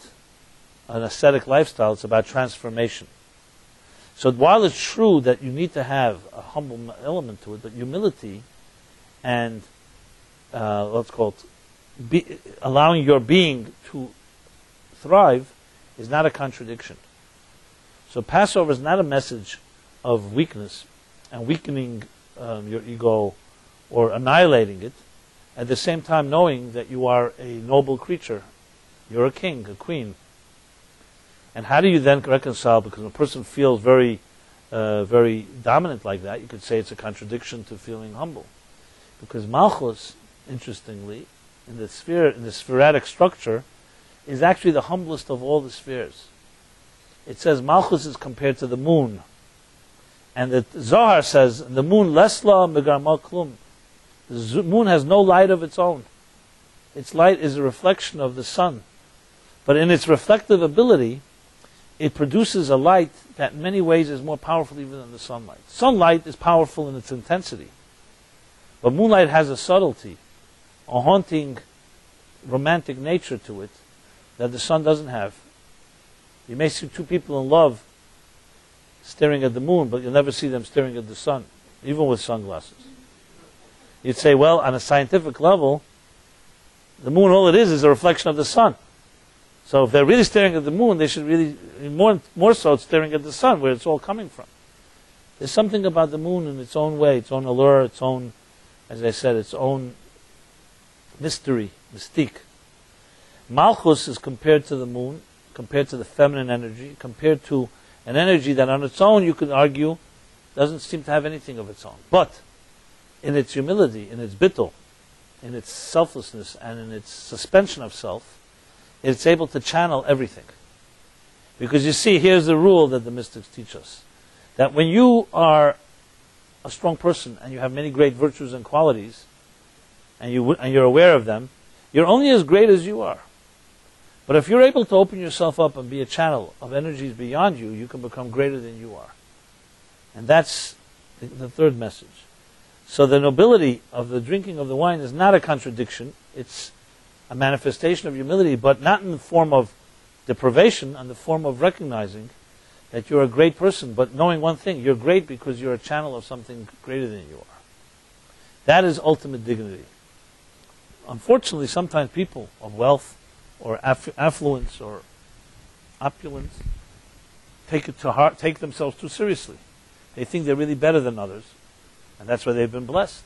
an ascetic lifestyle, it's about transformation. So while it's true that you need to have a humble element to it, but humility and, let's call it, allowing your being to thrive is not a contradiction. So Passover is not a message of weakness and weakening your ego or annihilating it, at the same time knowing that you are a noble creature. You're a king, a queen. And how do you then reconcile? Because when a person feels very dominant like that, you could say it's a contradiction to feeling humble. Because Malchus, interestingly, in the spherotic structure, is actually the humblest of all the spheres. It says Malchus is compared to the moon. And the Zohar says, the moon lesla megarma klum. The moon has no light of its own. Its light is a reflection of the sun. But in its reflective ability, it produces a light that in many ways is more powerful even than the sunlight. Sunlight is powerful in its intensity. But moonlight has a subtlety, a haunting, romantic nature to it that the sun doesn't have. You may see two people in love staring at the moon, but you'll never see them staring at the sun, even with sunglasses. You'd say, well, on a scientific level, the moon, all it is a reflection of the sun. So if they're really staring at the moon, they should really, more so, staring at the sun, where it's all coming from. There's something about the moon in its own way, its own allure, its own, as I said, its own mystery, mystique. Malchus is compared to the moon, compared to the feminine energy, compared to an energy that on its own, you could argue, doesn't seem to have anything of its own. But in its humility, in its bittul, in its selflessness, and in its suspension of self, it's able to channel everything. Because you see, here's the rule that the mystics teach us. That when you are a strong person and you have many great virtues and qualities, and you're aware of them, you're only as great as you are. But if you're able to open yourself up and be a channel of energies beyond you, you can become greater than you are. And that's the third message. So the nobility of the drinking of the wine is not a contradiction. It's a manifestation of humility, but not in the form of deprivation, in the form of recognizing that you're a great person, but knowing one thing, you're great because you're a channel of something greater than you are. That is ultimate dignity. Unfortunately, sometimes people of wealth or affluence or opulence take it to heart, take themselves too seriously. They think they're really better than others, and that's why they've been blessed.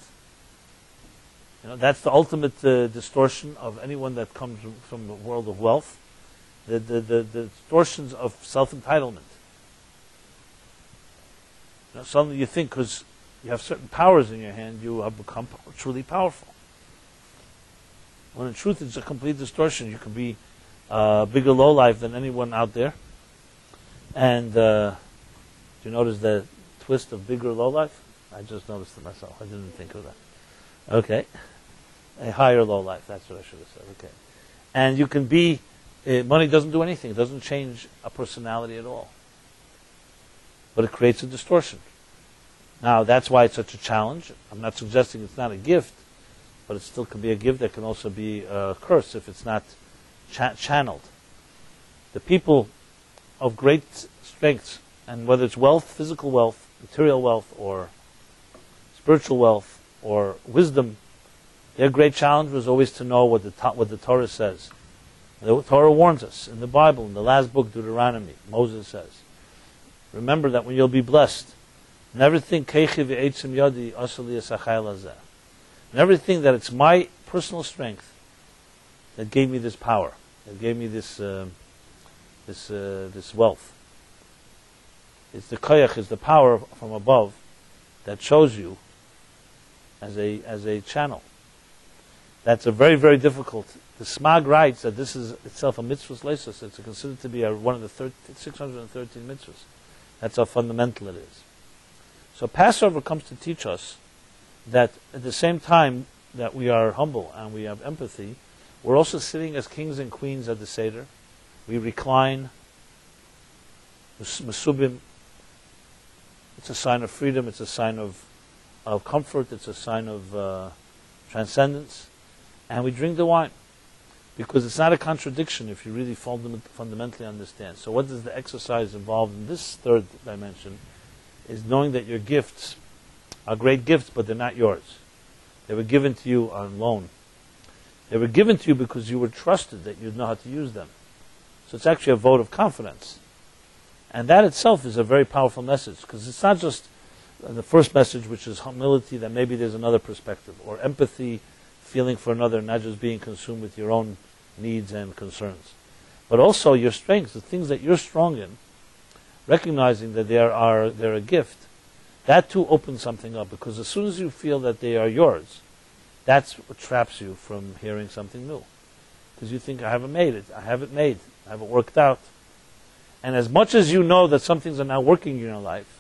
That's the ultimate distortion of anyone that comes from the world of wealth, the distortions of self-entitlement. Suddenly you think because you have certain powers in your hand, you have become truly powerful. When in truth it's a complete distortion. You can be bigger lowlife than anyone out there. And do you notice the twist of bigger lowlife? I just noticed it myself. I didn't think of that. Okay. A higher lowlife, that's what I should have said. Okay. And you can be, money doesn't do anything. It doesn't change a personality at all. But it creates a distortion. Now, that's why it's such a challenge. I'm not suggesting it's not a gift, but it still can be a gift that can also be a curse if it's not channeled. The people of great strengths, and whether it's wealth, physical wealth, material wealth, or spiritual wealth, or wisdom, their great challenge was always to know what the Torah says. The Torah warns us in the Bible, in the last book, Deuteronomy. Moses says, remember that when you'll be blessed, never think never think that it's my personal strength that gave me this power, that gave me this wealth. It's the koyach, is the power from above that shows you as a channel. That's a very, very difficult. The Smag writes that this is itself a mitzvah leisus. It's considered to be one of the 613 mitzvahs. That's how fundamental it is. So Passover comes to teach us that at the same time that we are humble and we have empathy, we're also sitting as kings and queens at the Seder. We recline, mesubim. It's a sign of freedom, it's a sign of comfort, it's a sign of transcendence. And we drink the wine. Because it's not a contradiction if you really fundamentally understand. So what does the exercise involved in this third dimension? Is knowing that your gifts are great gifts, but they're not yours. They were given to you on loan. They were given to you because you were trusted that you'd know how to use them. So it's actually a vote of confidence. And that itself is a very powerful message, because it's not just the first message, which is humility, that maybe there's another perspective, or empathy, feeling for another, not just being consumed with your own needs and concerns. But also your strengths, the things that you're strong in, recognizing that they're a gift, that too opens something up, because as soon as you feel that they are yours, that's what traps you from hearing something new. Because you think, I haven't made it, I haven't worked out. And as much as you know that some things are not working in your life,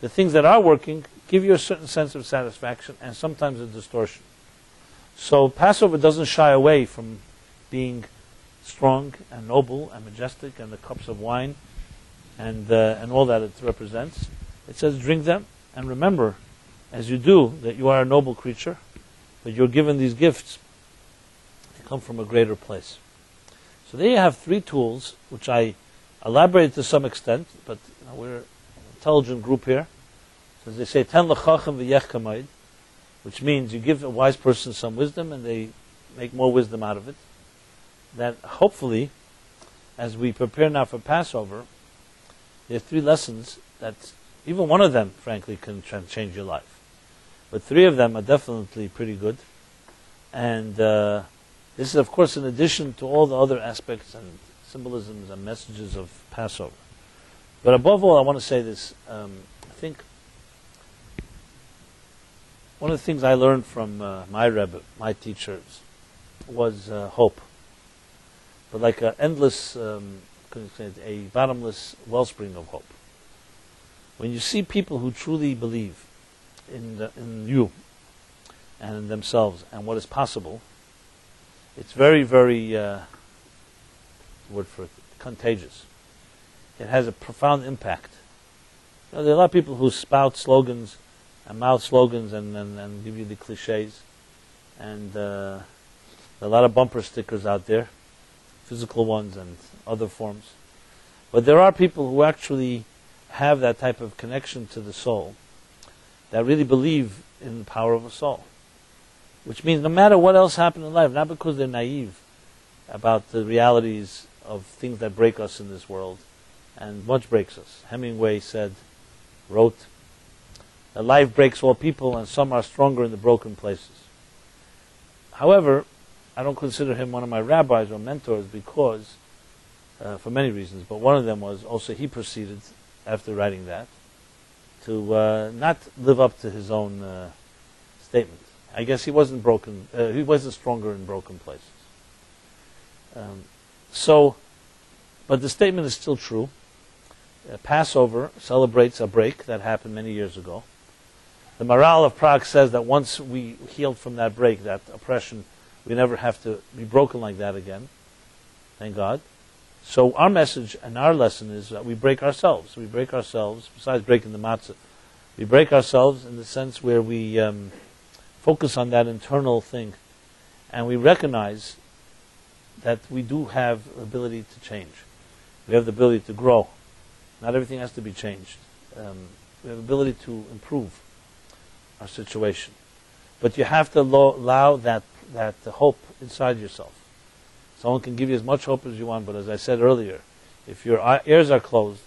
the things that are working give you a certain sense of satisfaction, and sometimes a distortion. So Passover doesn't shy away from being strong and noble and majestic, and the cups of wine and all that it represents. It says, drink them, and remember, as you do, that you are a noble creature, but you're given these gifts. They come from a greater place. So there you have three tools, which I elaborated to some extent, but we're an intelligent group here. So as they say, ten l'chacham v'yech kamayid, which means you give a wise person some wisdom and they make more wisdom out of it. That hopefully, as we prepare now for Passover, there are three lessons that even one of them, frankly, can change your life. But three of them are definitely pretty good. And this is, of course, in addition to all the other aspects and symbolisms and messages of Passover. But above all, I want to say this. I think one of the things I learned from my Rebbe, my teachers, was hope. But like an endless, a bottomless wellspring of hope. When you see people who truly believe in you and in themselves and what is possible, it's very, very, word for it, contagious. It has a profound impact. There are a lot of people who spout slogans and mouth slogans and give you the cliches. And there are a lot of bumper stickers out there, physical ones and other forms. But there are people who actually have that type of connection to the soul, that really believe in the power of a soul. Which means no matter what else happened in life, not because they're naive about the realities of things that break us in this world, and much breaks us. Hemingway wrote, that life breaks all people, and some are stronger in the broken places. However, I don't consider him one of my rabbis or mentors because, for many reasons, but one of them was also he proceeded, after writing that, to not live up to his own statement. I guess he wasn't stronger in broken places. But the statement is still true. Passover celebrates a break that happened many years ago. The Maral of Prague says that once we healed from that break, that oppression, we never have to be broken like that again. Thank God. So our message and our lesson is that we break ourselves. We break ourselves, besides breaking the matzah. We break ourselves in the sense where we focus on that internal thing, and we recognize that we do have the ability to change. We have the ability to grow. Not everything has to be changed. We have the ability to improve our situation. But you have to allow that hope inside yourself. Someone can give you as much hope as you want, but as I said earlier, if your ears are closed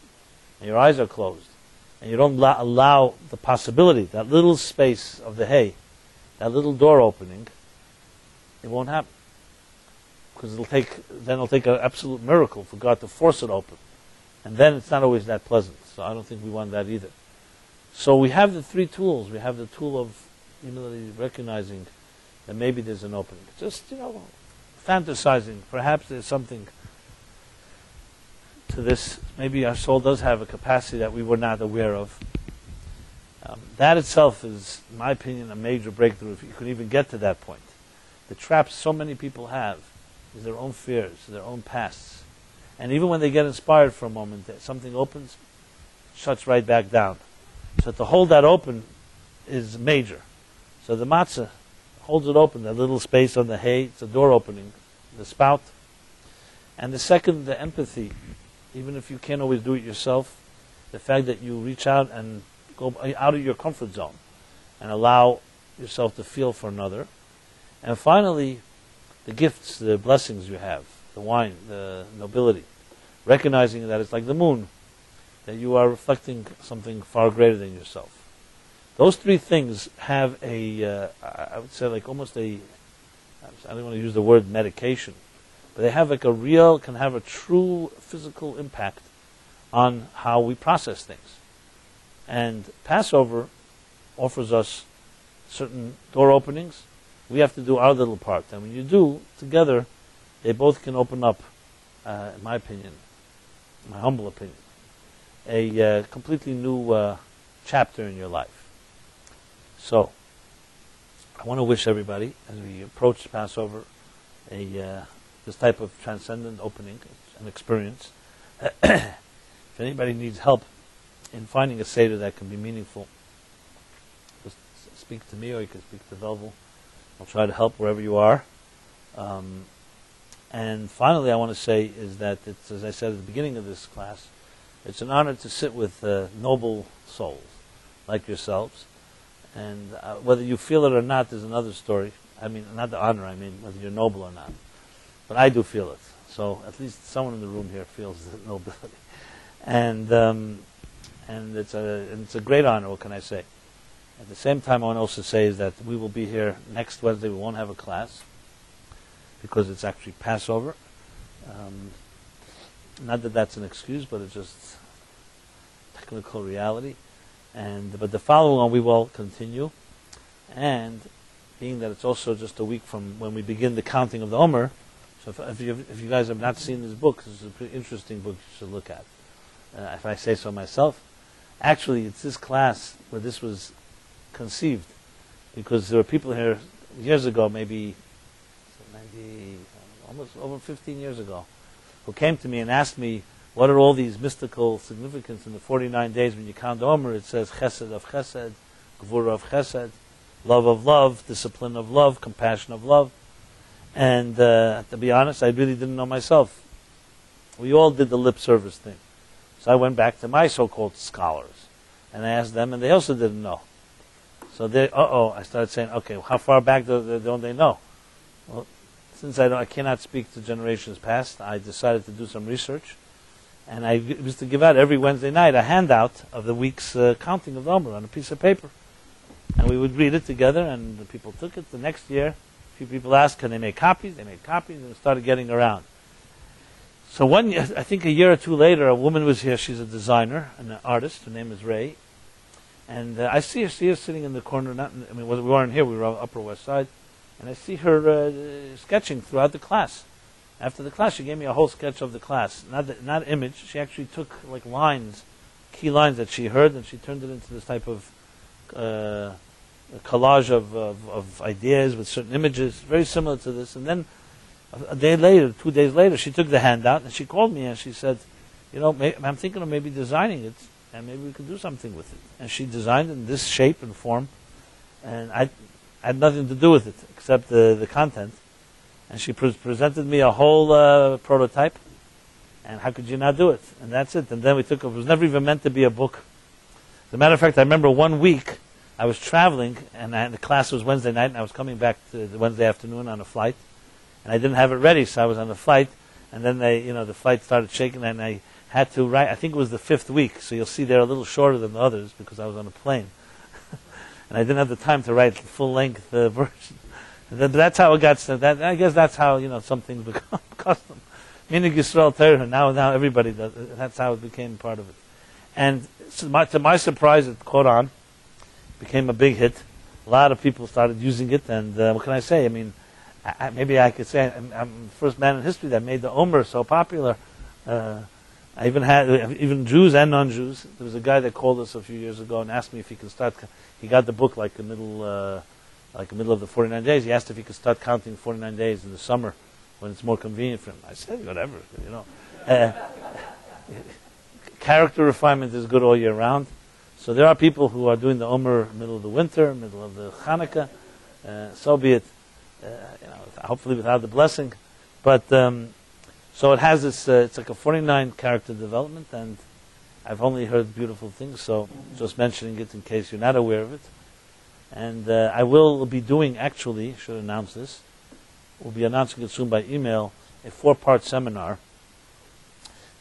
and your eyes are closed, and you don't allow the possibility, that little space of the hay, that little door opening, it won't happen. Because it'll take an absolute miracle for God to force it open. And then it's not always that pleasant. So I don't think we want that either. So we have the three tools. We have the tool of humility, recognizing that maybe there's an opening. Just, fantasizing. Perhaps there's something to this. Maybe our soul does have a capacity that we were not aware of. That itself is, in my opinion, a major breakthrough if you could even get to that point. The traps so many people have is their own fears, their own pasts. And even when they get inspired for a moment, something opens, shuts right back down. So to hold that open is major. So the matzah holds it open, that little space on the hay, it's a door opening, the spout. And the second, the empathy. Even if you can't always do it yourself, the fact that you reach out and go out of your comfort zone and allow yourself to feel for another. And finally, the gifts, the blessings you have, the wine, the nobility. Recognizing that it's like the moon, that you are reflecting something far greater than yourself. Those three things have I would say like almost I don't want to use the word medication, but they have can have a true physical impact on how we process things. And Passover offers us certain door openings. We have to do our little part. And when you do, together, they both can open up, in my opinion, my humble opinion, a completely new chapter in your life. So, I want to wish everybody, as we approach Passover, this type of transcendent opening, an experience. If anybody needs help in finding a Seder that can be meaningful, just speak to me, or you can speak to Velvel. I'll try to help wherever you are. And finally, I want to say is that it's, as I said at the beginning of this class, it's an honor to sit with noble souls like yourselves. And whether you feel it or not is another story. I mean, not the honor, I mean whether you're noble or not. But I do feel it. So at least someone in the room here feels the nobility. And it's a great honor, what can I say? At the same time, I want to also say is that we will be here next Wednesday. We won't have a class because it's actually Passover. Not that that's an excuse, but it's just technical reality. But the following one we will continue. And being that it's also just a week from when we begin the counting of the Omer, so if you guys have not seen this book, this is a pretty interesting book you should look at. If I say so myself. Actually, it's this class where this was conceived, because there were people here years ago, maybe almost over 15 years ago, who came to me and asked me, what are all these mystical significance in the 49 days when you count the Omer? It says chesed of chesed, gvura of chesed, love of love, discipline of love, compassion of love. And to be honest, I really didn't know myself. We all did the lip service thing. So I went back to my so-called scholars, and I asked them, and they also didn't know. So I started saying, okay, how far back don't they know? Well, since I cannot speak to generations past, I decided to do some research, and I used to give out every Wednesday night a handout of the week's counting of the Omer on a piece of paper. And we would read it together, and the people took it. The next year, a few people asked, can they make copies? They made copies, and it started getting around. So one year, I think a year or two later, a woman was here. She's a designer and an artist. Her name is Ray. And I see her sitting in the corner. We weren't here. We were on Upper West Side. And I see her sketching throughout the class. After the class, she gave me a whole sketch of the class. Not image. She actually took like lines, key lines that she heard, and she turned it into this type of collage of ideas with certain images, very similar to this. And then a day later, 2 days later, she took the handout and she called me and she said, I'm thinking of maybe designing it, and maybe we could do something with it. And she designed it in this shape and form, and I had nothing to do with it except the content. And she presented me a whole prototype, And how could you not do it? And that's it. And then we took it. It was never even meant to be a book. As a matter of fact, I remember one week I was traveling, and the class was Wednesday night, and I was coming back to the Wednesday afternoon on a flight, and I didn't have it ready, so I was on the flight, and then the flight started shaking, and I had to write. I think it was the 5th week, so you'll see they're a little shorter than the others because I was on a plane, and I didn't have the time to write the full-length version. But that's how it got started. I guess that's how some things become custom. Meaning Yisrael Torah. Now everybody does. That's how it became part of it. And to my surprise, it caught on, became a big hit. A lot of people started using it, and what can I say? I mean, maybe I could say I'm the first man in history that made the Omer so popular. I even had Jews and non-Jews. There was a guy that called us a few years ago and asked me if he could start. He got the book like the middle of the 49 days. He asked if he could start counting 49 days in the summer when it's more convenient for him. I said, whatever, Character refinement is good all year round. So there are people who are doing the Omer middle of the winter, middle of the Hanukkah. So be it. Hopefully without the blessing. But so it has this. It's like a 49 character development, and I've only heard beautiful things. So just mentioning it in case you're not aware of it. And I will be doing, actually, should announce this, we'll be announcing it soon by email, a 4-part seminar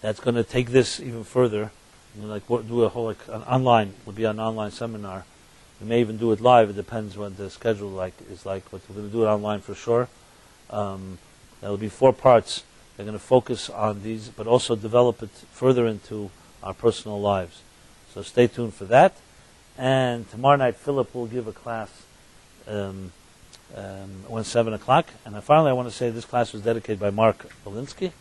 that's going to take this even further. Do a whole, an online, will be an online seminar. We may even do it live, it depends what the schedule is like, but we're going to do it online for sure. There'll be 4 parts. They're going to focus on these, but also develop it further into our personal lives. So stay tuned for that. And tomorrow night, Philip will give a class when 7 o'clock. And finally, I want to say this class was dedicated by Mark Belinsky.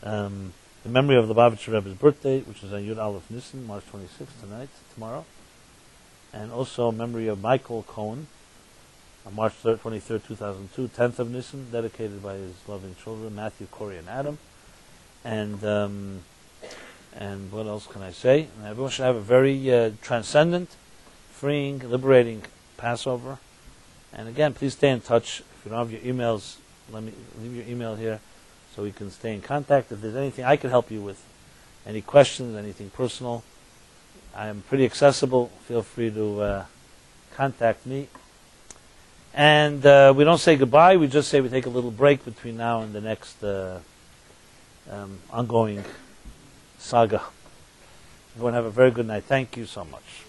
The memory of the Lubavitcher Rebbe's birthday, which is on Yud Aleph Nisan, March 26th, tomorrow. And also memory of Michael Cohen, on March 23rd, 2002, 10th of Nisan, dedicated by his loving children, Matthew, Corey, and Adam. And what else can I say? And everyone should have a very transcendent, freeing, liberating Passover. And again, please stay in touch. If you don't have your emails, let me leave your email here so we can stay in contact. If there's anything I can help you with, any questions, anything personal, I am pretty accessible. Feel free to contact me. And we don't say goodbye. We just say we take a little break between now and the next ongoing saga. Everyone have a very good night. Thank you so much.